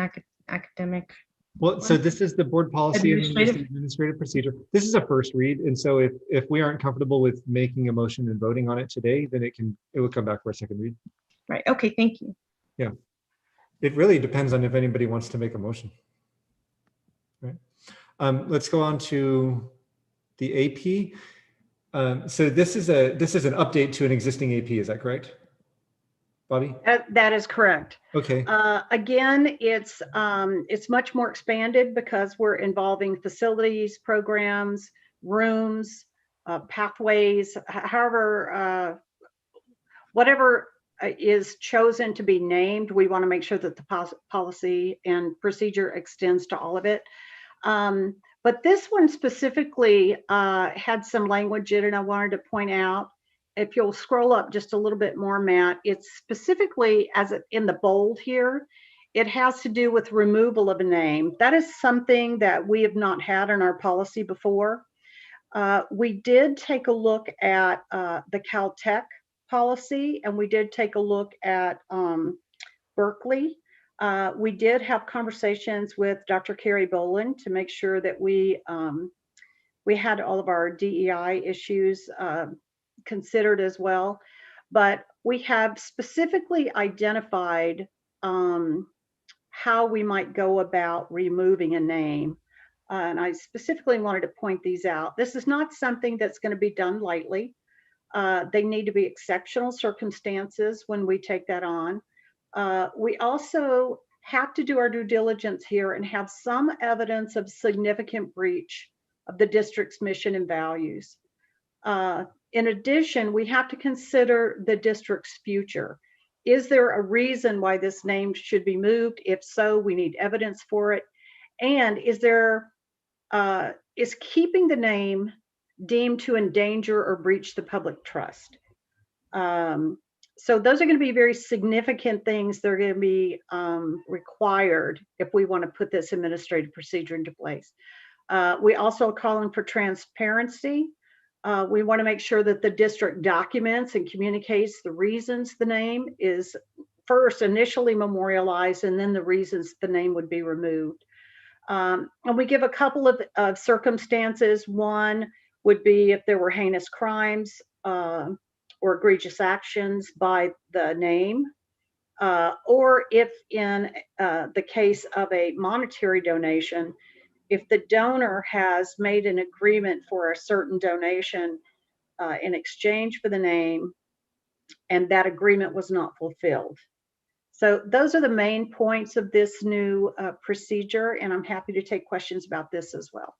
academic. Well, so this is the board policy and the administrative procedure. This is a first read. And so if we aren't comfortable with making a motion and voting on it today, then it will come back for a second read. Right, okay, thank you. Yeah, it really depends on if anybody wants to make a motion. Right. Let's go on to the AP. So this is an update to an existing AP, is that correct, Bobby? That is correct. Okay. Again, it's much more expanded because we're involving facilities, programs, rooms, pathways, however, whatever is chosen to be named, we want to make sure that the policy and procedure extends to all of it. But this one specifically had some language in it I wanted to point out. If you'll scroll up just a little bit more, Matt, it's specifically in the bold here, it has to do with removal of a name. That is something that we have not had in our policy before. We did take a look at the Caltech policy, and we did take a look at Berkeley. We did have conversations with Dr. Carrie Boland to make sure that we had all of our DEI issues considered as well. But we have specifically identified how we might go about removing a name. And I specifically wanted to point these out. This is not something that's going to be done lightly. They need to be exceptional circumstances when we take that on. We also have to do our due diligence here and have some evidence of significant breach of the district's mission and values. In addition, we have to consider the district's future. Is there a reason why this name should be moved? If so, we need evidence for it. And is keeping the name deemed to endanger or breach the public trust? So those are going to be very significant things. They're going to be required if we want to put this administrative procedure into place. We also are calling for transparency. We want to make sure that the district documents and communicates the reasons the name is first initially memorialized, and then the reasons the name would be removed. And we give a couple of circumstances. One would be if there were heinous crimes or egregious actions by the name, or if in the case of a monetary donation, if the donor has made an agreement for a certain donation in exchange for the name, and that agreement was not fulfilled. So those are the main points of this new procedure, and I'm happy to take questions about this as well.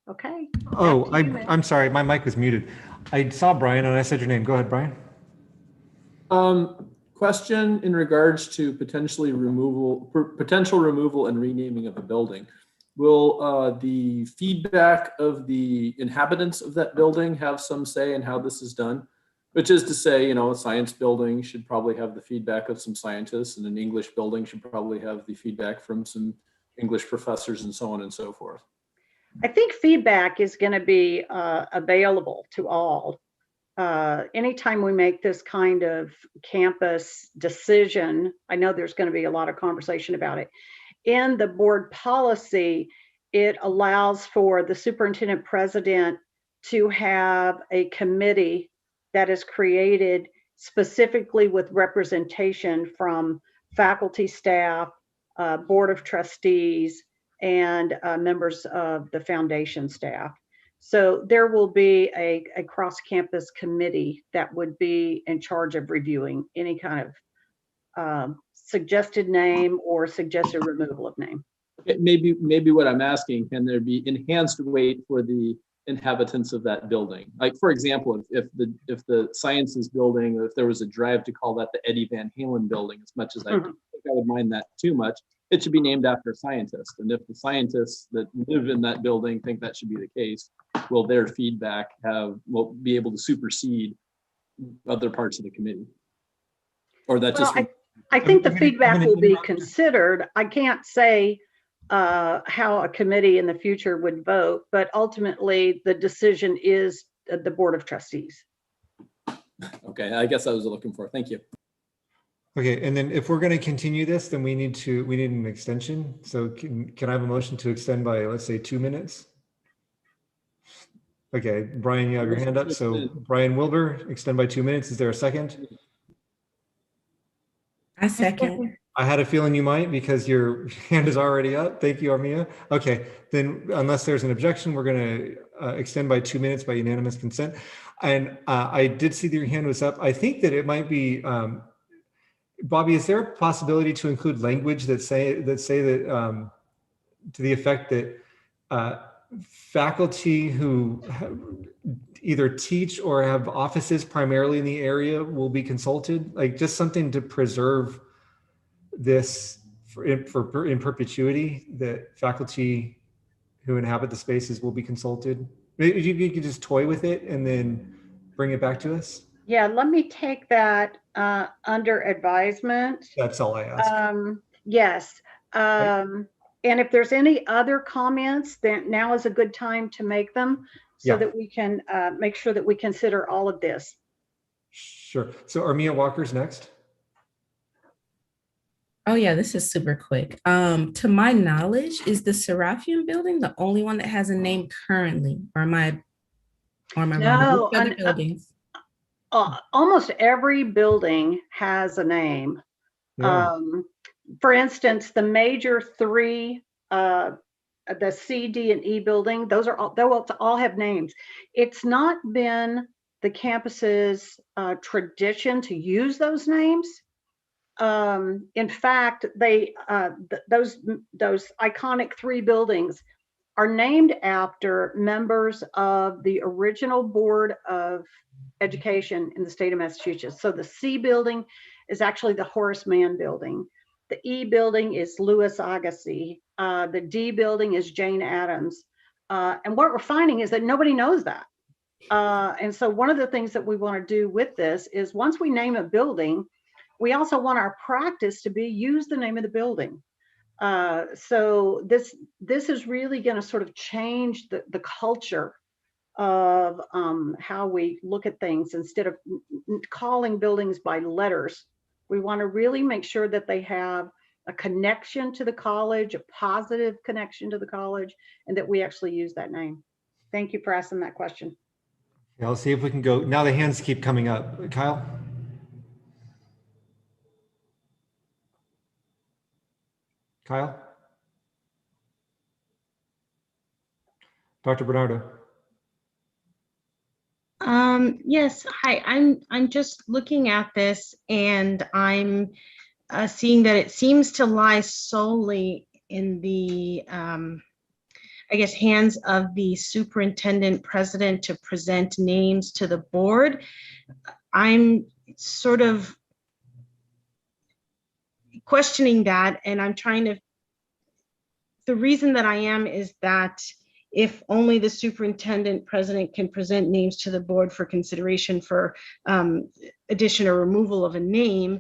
Okay. Oh, I'm sorry, my mic was muted. I saw Brian and I said your name. Go ahead, Brian. Question in regards to potential removal and renaming of a building. Will the feedback of the inhabitants of that building have some say in how this is done? Which is to say, you know, a science building should probably have the feedback of some scientists, and an English building should probably have the feedback from some English professors, and so on and so forth. I think feedback is going to be available to all. Anytime we make this kind of campus decision, I know there's going to be a lot of conversation about it. In the board policy, it allows for the superintendent president to have a committee that is created specifically with representation from faculty, staff, board of trustees, and members of the foundation staff. So there will be a cross-campus committee that would be in charge of reviewing any kind of suggested name or suggested removal of name. Maybe what I'm asking, can there be enhanced weight for the inhabitants of that building? Like, for example, if the sciences building, if there was a drive to call that the Eddie Van Halen building, as much as I don't think I would mind that too much, it should be named after a scientist. And if the scientists that live in that building think that should be the case, will their feedback will be able to supersede other parts of the committee? Or that just... I think the feedback will be considered. I can't say how a committee in the future would vote, but ultimately the decision is the Board of Trustees. Okay, I guess I was looking for. Thank you. Okay, and then if we're going to continue this, then we need an extension. So can I have a motion to extend by, let's say, 2 minutes? Okay, Brian, you have your hand up. So Brian Wilbur, extend by 2 minutes. Is there a second? I second. I had a feeling you might because your hand is already up. Thank you, Armia. Okay, then unless there's an objection, we're going to extend by 2 minutes by unanimous consent. And I did see that your hand was up. I think that it might be, Bobby, is there a possibility to include language that say that to the effect that faculty who either teach or have offices primarily in the area will be consulted, like just something to preserve this in perpetuity, that faculty who inhabit the spaces will be consulted? Maybe you could just toy with it and then bring it back to us. Yeah, let me take that under advisement. That's all I ask. Yes. And if there's any other comments, then now is a good time to make them so that we can make sure that we consider all of this. Sure. So Armia Walker's next. Oh yeah, this is super quick. To my knowledge, is the Serafian building the only one that has a name currently? Or am I No, wrong? Other buildings? Almost every building has a name. Yeah. For instance, the major three, the C, D, and E building, those are all, they'll all have names. It's not been the campus's tradition to use those names. In fact, those iconic three buildings are named after members of the original Board of Education in the state of Massachusetts. So the C building is actually the Horace Mann building. The E building is Louis Agassiz. The D building is Jane Addams. And what we're finding is that nobody knows that. And so one of the things that we want to do with this is once we name a building, we also want our practice to be use the name of the building. So this is really going to sort of change the culture of how we look at things. Instead of calling buildings by letters, we want to really make sure that they have a connection to the college, a positive connection to the college, and that we actually use that name. Thank you for asking that question. Yeah, I'll see if we can go. Now the hands keep coming up. Kyle? Kyle? Dr. Bernardo? Yes, hi, I'm just looking at this and I'm seeing that it seems to lie solely in the, I guess, hands of the superintendent president to present names to the board. I'm sort of questioning that, and I'm trying to, the reason that I am is that if only the superintendent president can present names to the board for consideration for addition or removal of a name,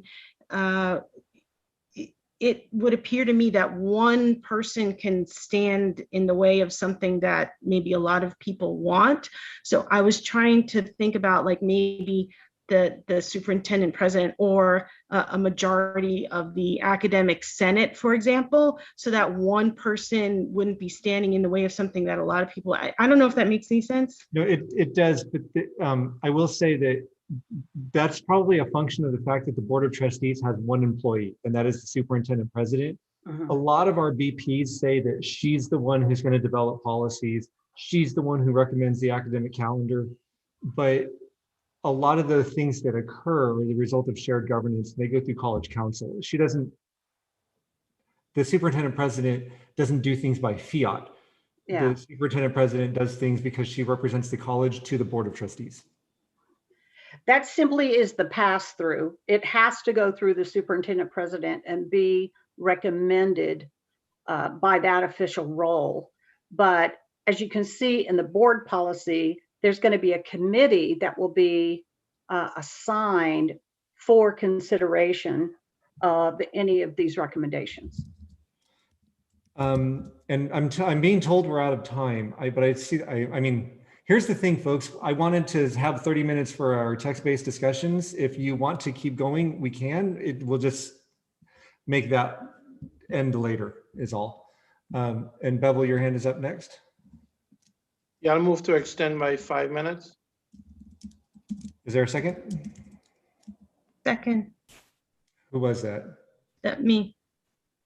it would appear to me that one person can stand in the way of something that maybe a lot of people want. So I was trying to think about like maybe the superintendent president or a majority of the academic senate, for example, so that one person wouldn't be standing in the way of something that a lot of people, I don't know if that makes any sense. No, it does, but I will say that that's probably a function of the fact that the Board of Trustees has one employee, and that is the superintendent president. A lot of our BPs say that she's the one who's going to develop policies. She's the one who recommends the academic calendar. But a lot of the things that occur are the result of shared governance. They go through college council. The superintendent president doesn't do things by fiat. Yeah. The superintendent president does things because she represents the college to the Board of Trustees. That simply is the pass through. It has to go through the superintendent president and be recommended by that official role. But as you can see in the board policy, there's going to be a committee that will be assigned for consideration of any of these recommendations. And I'm being told we're out of time. But I see. I mean, here's the thing, folks. I wanted to have 30 minutes for our text-based discussions. If you want to keep going, we can. It will just make that end later. Is all. And Bevel, your hand is up next. Yeah, I'll move to extend by 5 minutes. Is there a second? Second. Who was that? That me,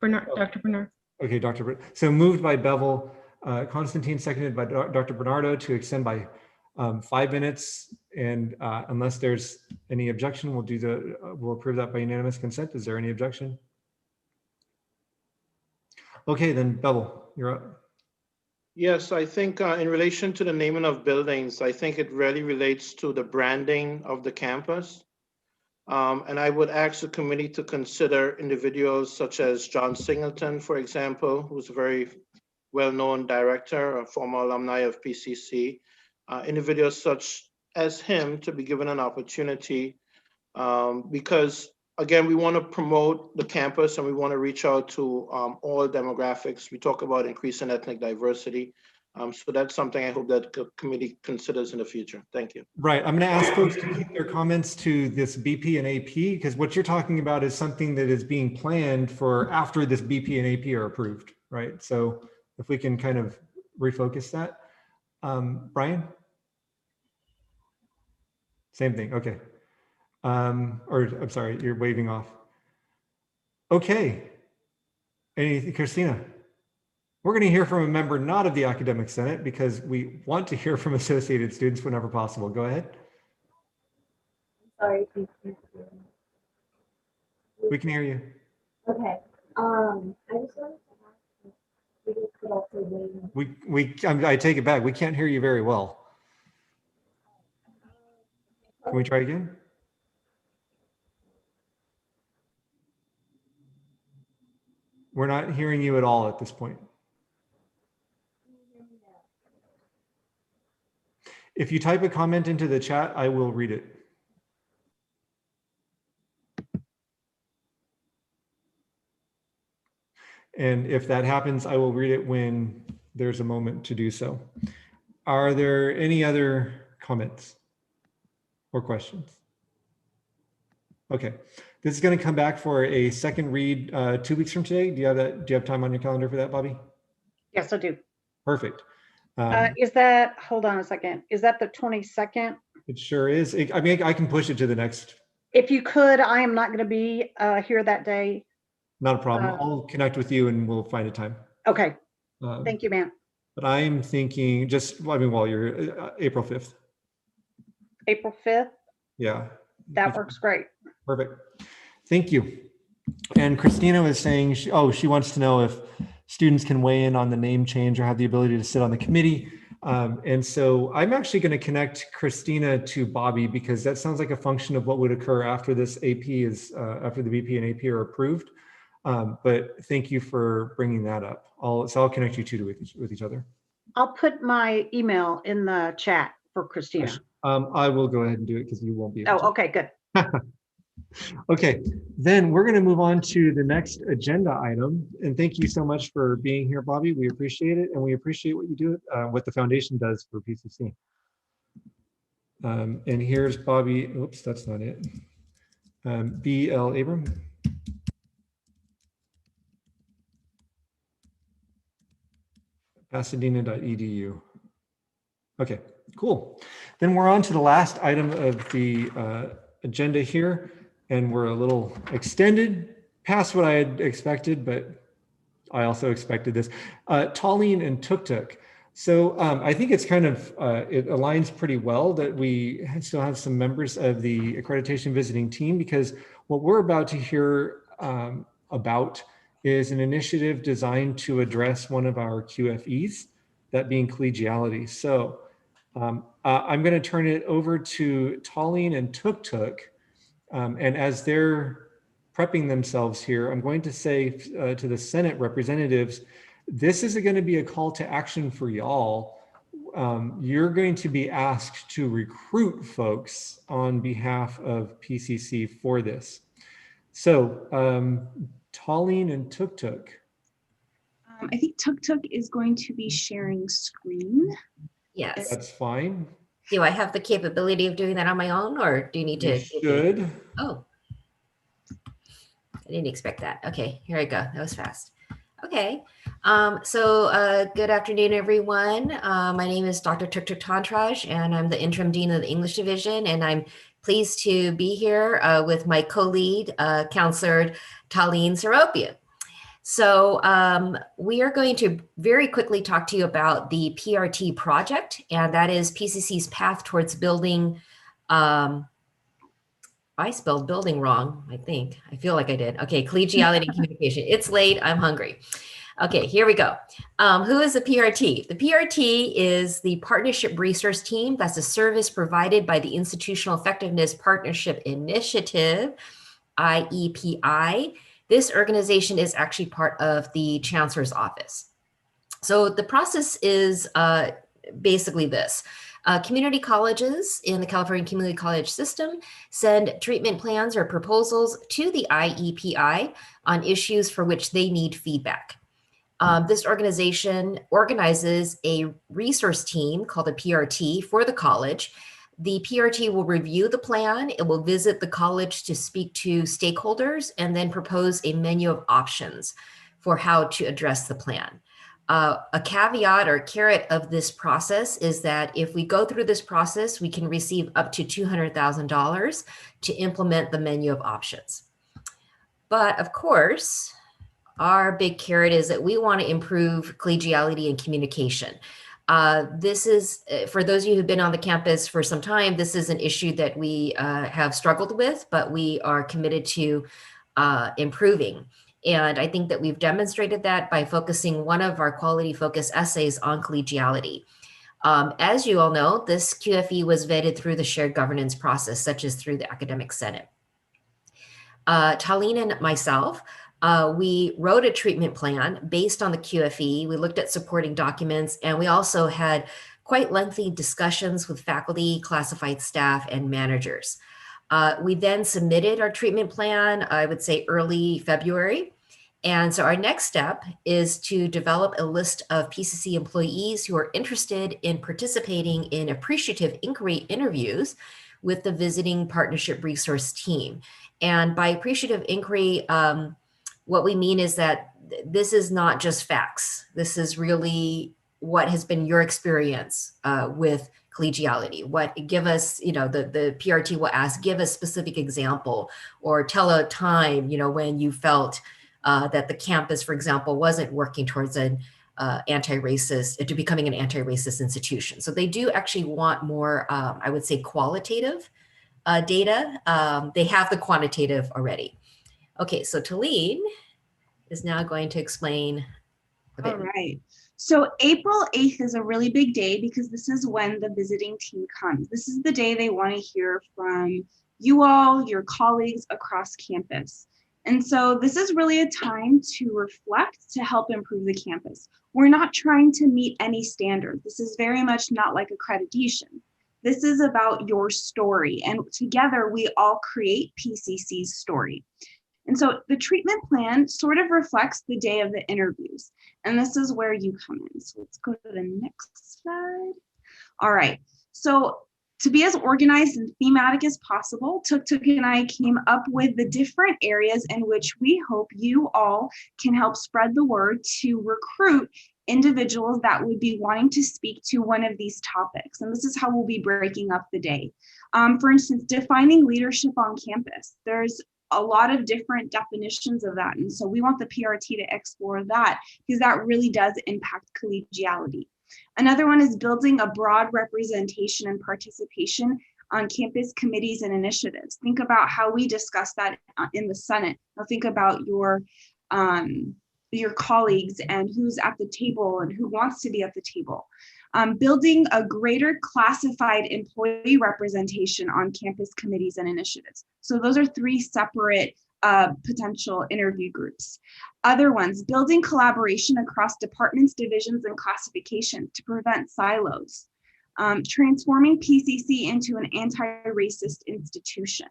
Bernard, Dr. Bernard. Okay, So moved by Bevel, Constantine, seconded by Dr. Bernardo to extend by 5 minutes. And unless there's any objection, we'll approve that by unanimous consent. Is there any objection? Okay, then Bevel, you're up. Yes, I think in relation to the naming of buildings, I think it really relates to the branding of the campus. And I would ask the committee to consider individuals such as John Singleton, for example, who's a very well-known director, a former alumni of PCC, individuals such as him to be given an opportunity because, again, we want to promote the campus and we want to reach out to all demographics. We talk about increasing ethnic diversity. So that's something I hope that the committee considers in the future. Thank you. Right. I'm going to ask folks to keep their comments to this BP and AP because what you're talking about is something that is being planned for after this BP and AP are approved, right? So if we can kind of refocus that. Brian? Same thing. Okay. Or I'm sorry, you're waving off. Okay. Anything, Christina? We're going to hear from a member not of the Academic Senate because we want to hear from associated students whenever possible. Go ahead. Sorry. We can hear you. Okay. I just wanted to ask if you could also name. I take it back. We can't hear you very well. Can we try again? We're not hearing you at all at this point. If you type a comment into the chat, I will read it. And if that happens, I will read it when there's a moment to do so. Are there any other comments or questions? Okay, this is going to come back for a second read 2 weeks from today. Do you have that? Do you have time on your calendar for that, Bobby? Yes, I do. Perfect. Is that, hold on a second, is that the 22nd? It sure is. I mean, I can push it to the next. If you could, I am not going to be here that day. Not a problem. I'll connect with you and we'll find a time. Okay. Thank you, ma'am. But I'm thinking just, I mean, while you're April 5th. April 5th? Yeah. That works great. Perfect. Thank you. And Christina was saying, she wants to know if students can weigh in on the name change or have the ability to sit on the committee. And so I'm actually going to connect Christina to Bobby because that sounds like a function of what would occur after this AP is, after the BP and AP are approved. But thank you for bringing that up. I'll connect you two with each other. I'll put my email in the chat for Christina. I will go ahead and do it because you won't be able to. Okay, good. Okay, then we're going to move on to the next agenda item. And thank you so much for being here, Bobby. We appreciate it. And we appreciate what you do, what the foundation does for PCC. And here's Bobby. Oops, that's not it. B.L. Abram. Pasadena.edu. Okay, cool. Then we're on to the last item of the agenda here, and we're a little extended past what I had expected, but I also expected this. Tallinn and Tuk-Tuk. So I think it's kind of, it aligns pretty well that we still have some members of the accreditation visiting team, because what we're about to hear about is an initiative designed to address one of our QFEs, that being collegiality. So I'm going to turn it over to Tallinn and Tuk-Tuk. And as they're prepping themselves here, I'm going to say to the Senate representatives, this is going to be a call to action for y'all. You're going to be asked to recruit folks on behalf of PCC for this. So Tallinn and Tuk-Tuk. I think Tuk-Tuk is going to be sharing screen. Yes. That's fine. Do I have the capability of doing that on my own, or do you need to? You should. Oh, I didn't expect that. Okay, here I go. That was fast. Okay. Good afternoon, everyone. My name is Dr. Tuk-Tuk Tantraj, and I'm the interim dean of the English division, and I'm pleased to be here with my co-lead, Counselor Tallinn Seropian. So we are going to very quickly talk to you about the PRT project, and that is PCC's path towards building, I spelled building wrong, I think. I feel like I did. Okay, collegiality and communication. It's late, I'm hungry. Okay, here we go. Who is the PRT? The PRT is the Partnership Resource Team. That's a service provided by the Institutional Effectiveness Partnership Initiative, IEPI. This organization is actually part of the Chancellor's Office. So the process is basically this. Community colleges in the California Community College system send treatment plans or proposals to the IEPI on issues for which they need feedback. This organization organizes a resource team called a PRT for the college. The PRT will review the plan, it will visit the college to speak to stakeholders, and then propose a menu of options for how to address the plan. A caveat or carrot of this process is that if we go through this process, we can receive up to $200,000 to implement the menu of options. But of course, our big carrot is that we want to improve collegiality and communication. This is, for those of you who've been on the campus for some time, this is an issue that we have struggled with, but we are committed to improving. And I think that we've demonstrated that by focusing one of our quality focus essays on collegiality. As you all know, this QFE was vetted through the shared governance process, such as through the Academic Senate. Tallinn and myself We wrote a treatment plan based on the QFE. We looked at supporting documents, and we also had quite lengthy discussions with faculty, classified staff, and managers. We then submitted our treatment plan, I would say early February. And so our next step is to develop a list of PCC employees who are interested in participating in appreciative inquiry interviews with the visiting partnership resource team. And by appreciative inquiry, what we mean is that this is not just facts. This is really what has been your experience with collegiality. Give us, the PRT will ask, give a specific example or tell a time, when you felt that the campus, for example, wasn't working towards an anti-racist, to becoming an anti-racist institution. So they do actually want more, I would say, qualitative data. They have the quantitative already. Okay, so Talene is now going to explain a bit. All right. So April 8th is a really big day because this is when the visiting team comes. This is the day they want to hear from you all, your colleagues across campus. And so this is really a time to reflect to help improve the campus. We're not trying to meet any standard. This is very much not like accreditation. This is about your story, and together we all create PCC's story. And so the treatment plan sort of reflects the day of the interviews, and this is where you come in. So let's go to the next slide. All right, so to be as organized and thematic as possible, Tuk and I came up with the different areas in which we hope you all can help spread the word to recruit individuals that would be wanting to speak to one of these topics. And this is how we'll be breaking up the day. For instance, defining leadership on campus. There's a lot of different definitions of that. And so we want the PRT to explore that because that really does impact collegiality. Another one is building a broad representation and participation on campus committees and initiatives. Think about how we discussed that in the Senate. Now think about your colleagues and who's at the table and who wants to be at the table. Building a greater classified employee representation on campus committees and initiatives. So those are three separate potential interview groups. Other ones, building collaboration across departments, divisions, and classification to prevent silos. Transforming PCC into an anti-racist institution.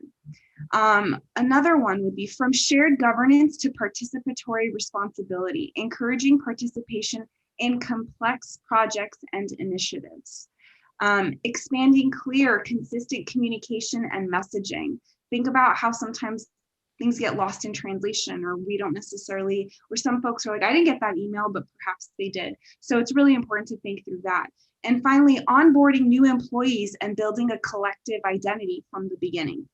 Another one would be from shared governance to participatory responsibility, encouraging participation in complex projects and initiatives. Expanding clear, consistent communication and messaging. Think about how sometimes things get lost in translation, or we don't necessarily, or some folks are like, I didn't get that email, but perhaps they did. So it's really important to think through that. And finally, onboarding new employees and building a collective identity from the beginning.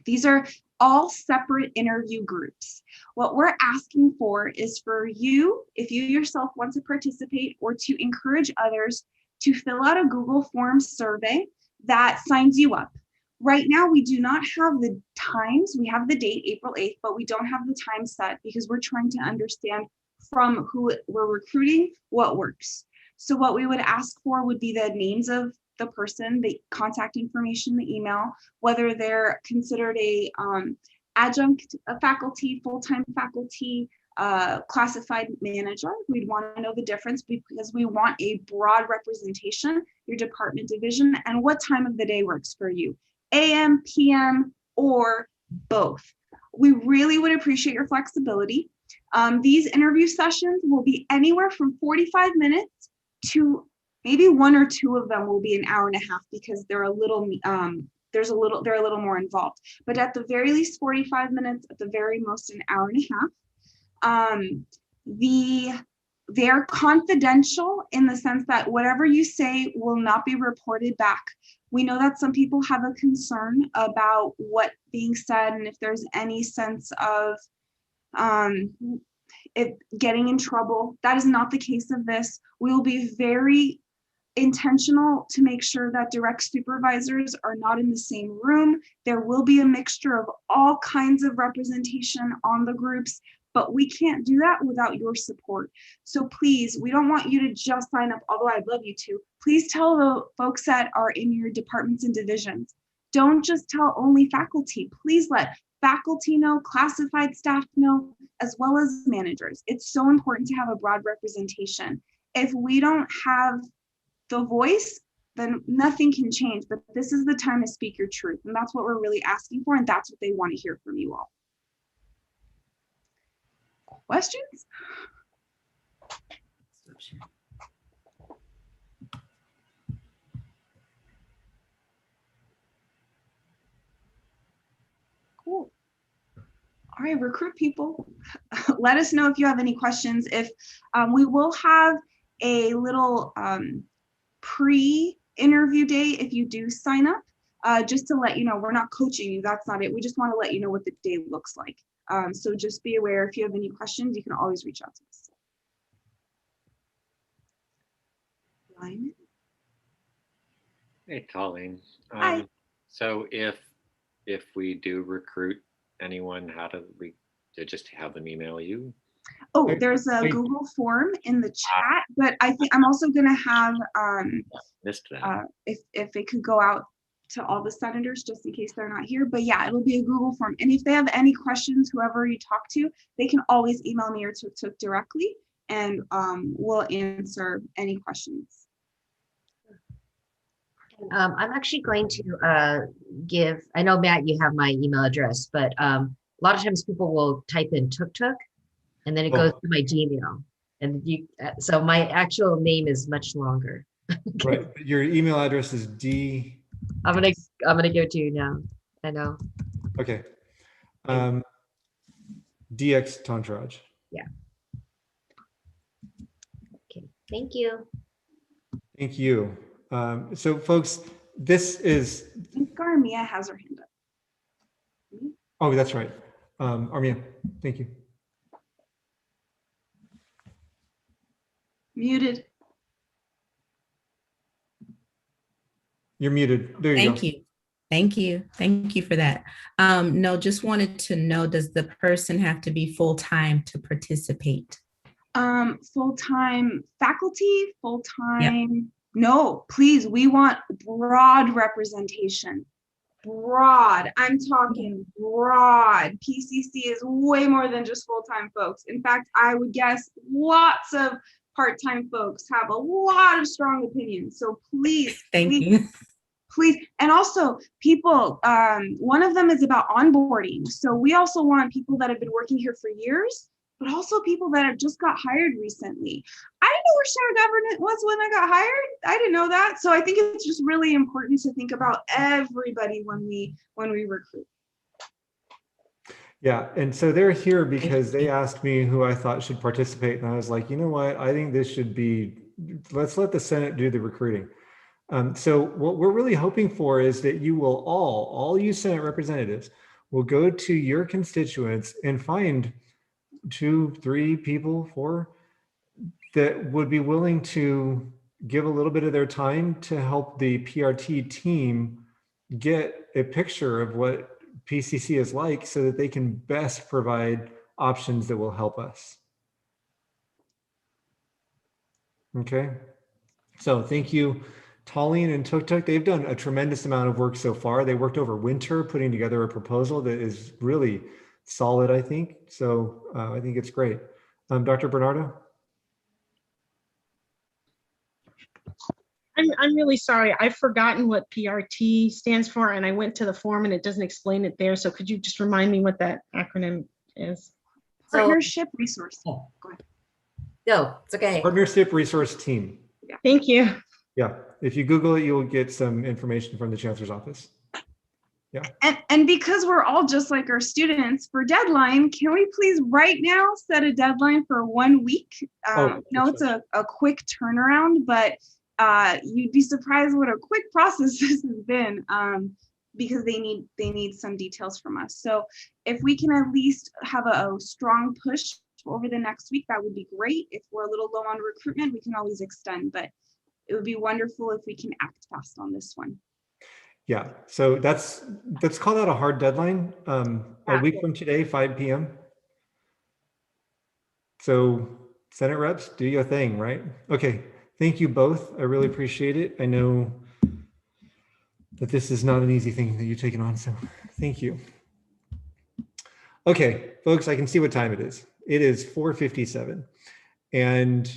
These are all separate interview groups. What we're asking for is for you, if you yourself want to participate, or to encourage others to fill out a Google Forms survey that signs you up. Right now, we do not have the times. We have the date, April 8th, but we don't have the time set because we're trying to understand from who we're recruiting what works. So what we would ask for would be the names of the person, the contact information, the email, whether they're considered a adjunct faculty, full-time faculty, classified manager. We'd want to know the difference because we want a broad representation, your department division, and what time of the day works for you, AM, PM, or both. We really would appreciate your flexibility. These interview sessions will be anywhere from 45 minutes to maybe one or two of them will be an hour and a half because they're a little they're a little more involved. But at the very least 45 minutes, at the very most an hour and a half. They're confidential in the sense that whatever you say will not be reported back. We know that some people have a concern about what being said and if there's any sense of it getting in trouble. That is not the case of this. We will be very intentional to make sure that direct supervisors are not in the same room. There will be a mixture of all kinds of representation on the groups, but we can't do that without your support. So please, we don't want you to just sign up, although I'd love you to. Please tell the folks that are in your departments and divisions. Don't just tell only faculty. Please let faculty know, classified staff know, as well as managers. It's so important to have a broad representation. If we don't have the voice, then nothing can change. But this is the time to speak your truth. And that's what we're really asking for. And that's what they want to hear from you all. Questions? Cool. All right, recruit people. Let us know if you have any questions. If we will have a little pre-interview day if you do sign up, just to let you know, we're not coaching you. That's not it. We just want to let you know what the day looks like. So just be aware, if you have any questions, you can always reach out to us. Lyman? Hey, Colleen. Hi. So if we do recruit anyone, how do we just have them email you? Oh, there's a Google form in the chat, but I think I'm also going to have, missed that. if it could go out to all the senators, just in case they're not here. But yeah, it'll be a Google form. And if they have any questions, whoever you talk to, they can always email me or Tuk directly, and we'll answer any questions. I'm actually going to give, I know, Matt, you have my email address, but a lot of times people will type in Tuk, and then it goes to my Gmail. And so my actual name is much longer. Right. Your email address is D. I'm gonna give it to you now. I know. Okay. DX Tantraj. Yeah. Okay. Thank you. Thank you. So folks, this is. I think Armia has her hand up. Oh, that's right. Armia, thank you. Muted. You're muted. There you Thank go. you. Thank you. Thank you for that. No, just wanted to know, does the person have to be full-time to participate? Full-time faculty, full-time. Yep. No, please, we want broad representation. Broad. I'm talking broad. PCC is way more than just full-time folks. In fact, I would guess lots of part-time folks have a lot of strong opinions. So please, Thank you. Please. And also people, one of them is about onboarding. So we also want people that have been working here for years, but also people that have just got hired recently. I didn't know where shared governance was when I got hired. I didn't know that. So I think it's just really important to think about everybody when we recruit. Yeah, and so they're here because they asked me who I thought should participate, and I was like, you know what? I think this should be, let's let the Senate do the recruiting. So what we're really hoping for is that you will all you Senate representatives will go to your constituents and find 2, 3 people, 4 that would be willing to give a little bit of their time to help the PRT team get a picture of what PCC is like so that they can best provide options that will help us. Okay, so thank you, Tallene and Tuk. They've done a tremendous amount of work so far. They worked over winter putting together a proposal that is really solid, I think. So I think it's great. Dr. Bernardo? I'm really sorry. I've forgotten what PRT stands for, and I went to the form and it doesn't explain it there. So could you just remind me what that acronym is? Partnership resource. Go ahead. No, it's okay. Partnership Resource Team. Yeah. Thank you. Yeah, if you Google it, you'll get some information from the Chancellor's office. Yeah. And because we're all just like our students for deadline, can we please right now set a deadline for 1 week? No, it's a quick turnaround, but you'd be surprised what a quick process this has been, because they need some details from us. So if we can at least have a strong push over the next week, that would be great. If we're a little low on recruitment, we can always extend, but it would be wonderful if we can act fast on this one. Yeah, so let's call that a hard deadline. A week from today, 5 p.m. So Senate reps, do your thing, right? Okay, thank you both. I really appreciate it. I know that this is not an easy thing that you've taken on, so thank you. Okay, folks, I can see what time it is. It is 4:57. And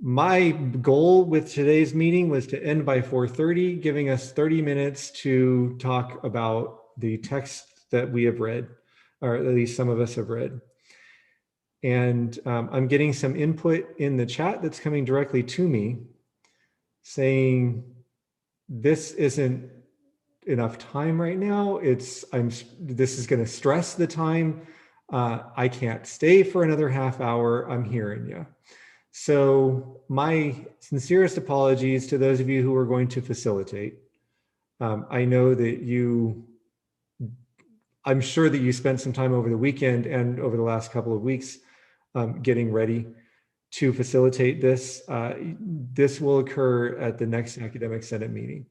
my goal with today's meeting was to end by 4:30, giving us 30 minutes to talk about the text that we have read, or at least some of us have read. And I'm getting some input in the chat that's coming directly to me saying, this isn't enough time right now. This is going to stress the time. I can't stay for another half hour. I'm hearing you. So my sincerest apologies to those of you who are going to facilitate. I know that I'm sure that you spent some time over the weekend and over the last couple of weeks getting ready to facilitate this. This will occur at the next Academic Senate meeting.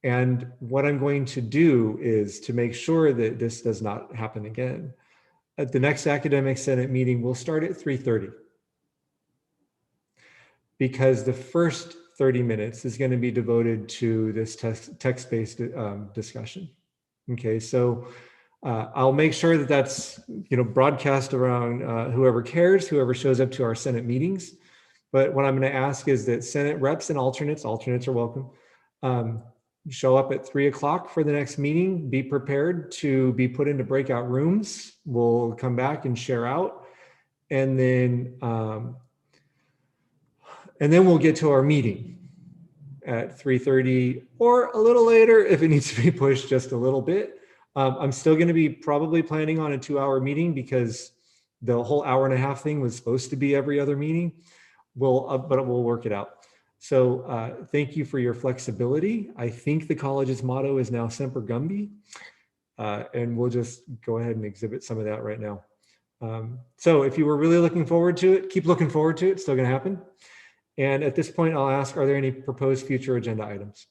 And what I'm going to do is to make sure that this does not happen again. At the next Academic Senate meeting, we'll start at 3:30. Because the first 30 minutes is going to be devoted to this text-based discussion. Okay, so I'll make sure that that's broadcast around whoever cares, whoever shows up to our Senate meetings. But what I'm going to ask is that Senate reps and alternates are welcome, show up at 3 o'clock for the next meeting. Be prepared to be put into breakout rooms. We'll come back and share out, and then we'll get to our meeting at 3:30 or a little later if it needs to be pushed just a little bit. I'm still going to be probably planning on a 2-hour meeting because the whole hour and a half thing was supposed to be every other meeting. But we'll work it out. So thank you for your flexibility. I think the college's motto is now Semper Gumby, and we'll just go ahead and exhibit some of that right now. So if you were really looking forward to it, keep looking forward to it. It's still going to happen. And at this point, I'll ask, are there any proposed future agenda items?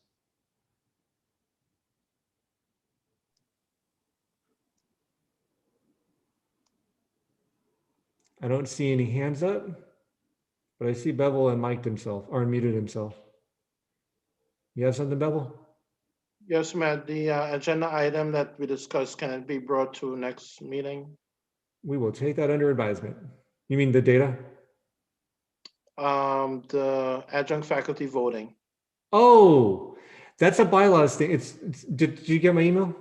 I don't see any hands up, but I see Bevel unmiked himself or unmuted himself. You have something, Bevel? Yes, Matt, the agenda item that we discussed, can it be brought to next meeting? We will take that under advisement. You mean the data? The adjunct faculty voting. Oh, that's a bylaws thing. Did you get my email?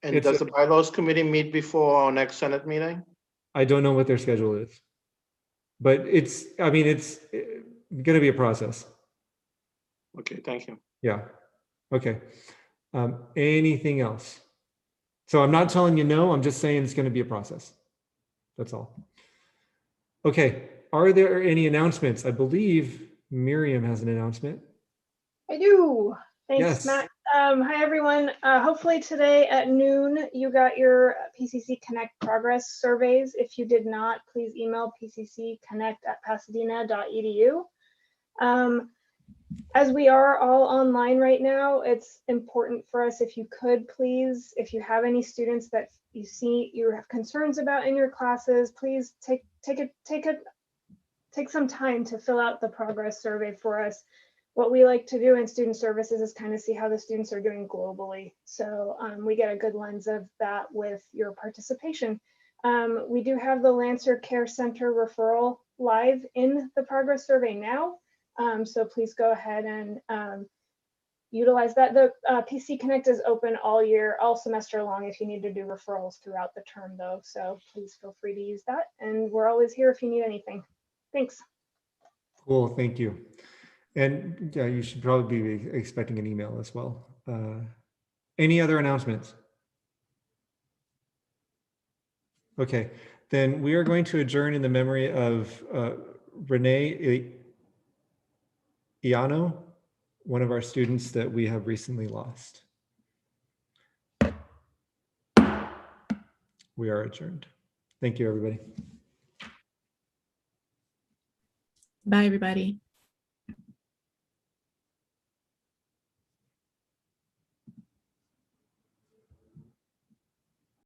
And does the bylaws committee meet before our next Senate meeting? I don't know what their schedule is, but it's going to be a process. Okay, thank you. Yeah. Okay. Anything else? So I'm not telling you no, I'm just saying it's going to be a process. That's all. Okay. Are there any announcements? I believe Miriam has an announcement. I do. Thanks, Yes. Matt. Hi, everyone. Hopefully today at noon, you got your PCC Connect progress surveys. If you did not, please email pccconnect@pasadena.edu. As we are all online right now, it's important for us, if you could please, if you have any students that you see you have concerns about in your classes, please take some time to fill out the progress survey for us. What we like to do in student services is kind of see how the students are doing globally. So we get a good lens of that with your participation. We do have the Lancer Care Center referral live in the progress survey now. So please go ahead and utilize that. The PC Connect is open all year, all semester long if you need to do referrals throughout the term though. So please feel free to use that. And we're always here if you need anything. Thanks. Cool, thank you. And yeah, you should probably be expecting an email as well. Any other announcements? Okay, then we are going to adjourn in the memory of Renee Iano, one of our students that we have recently lost. We are adjourned. Thank you, everybody. Bye, everybody.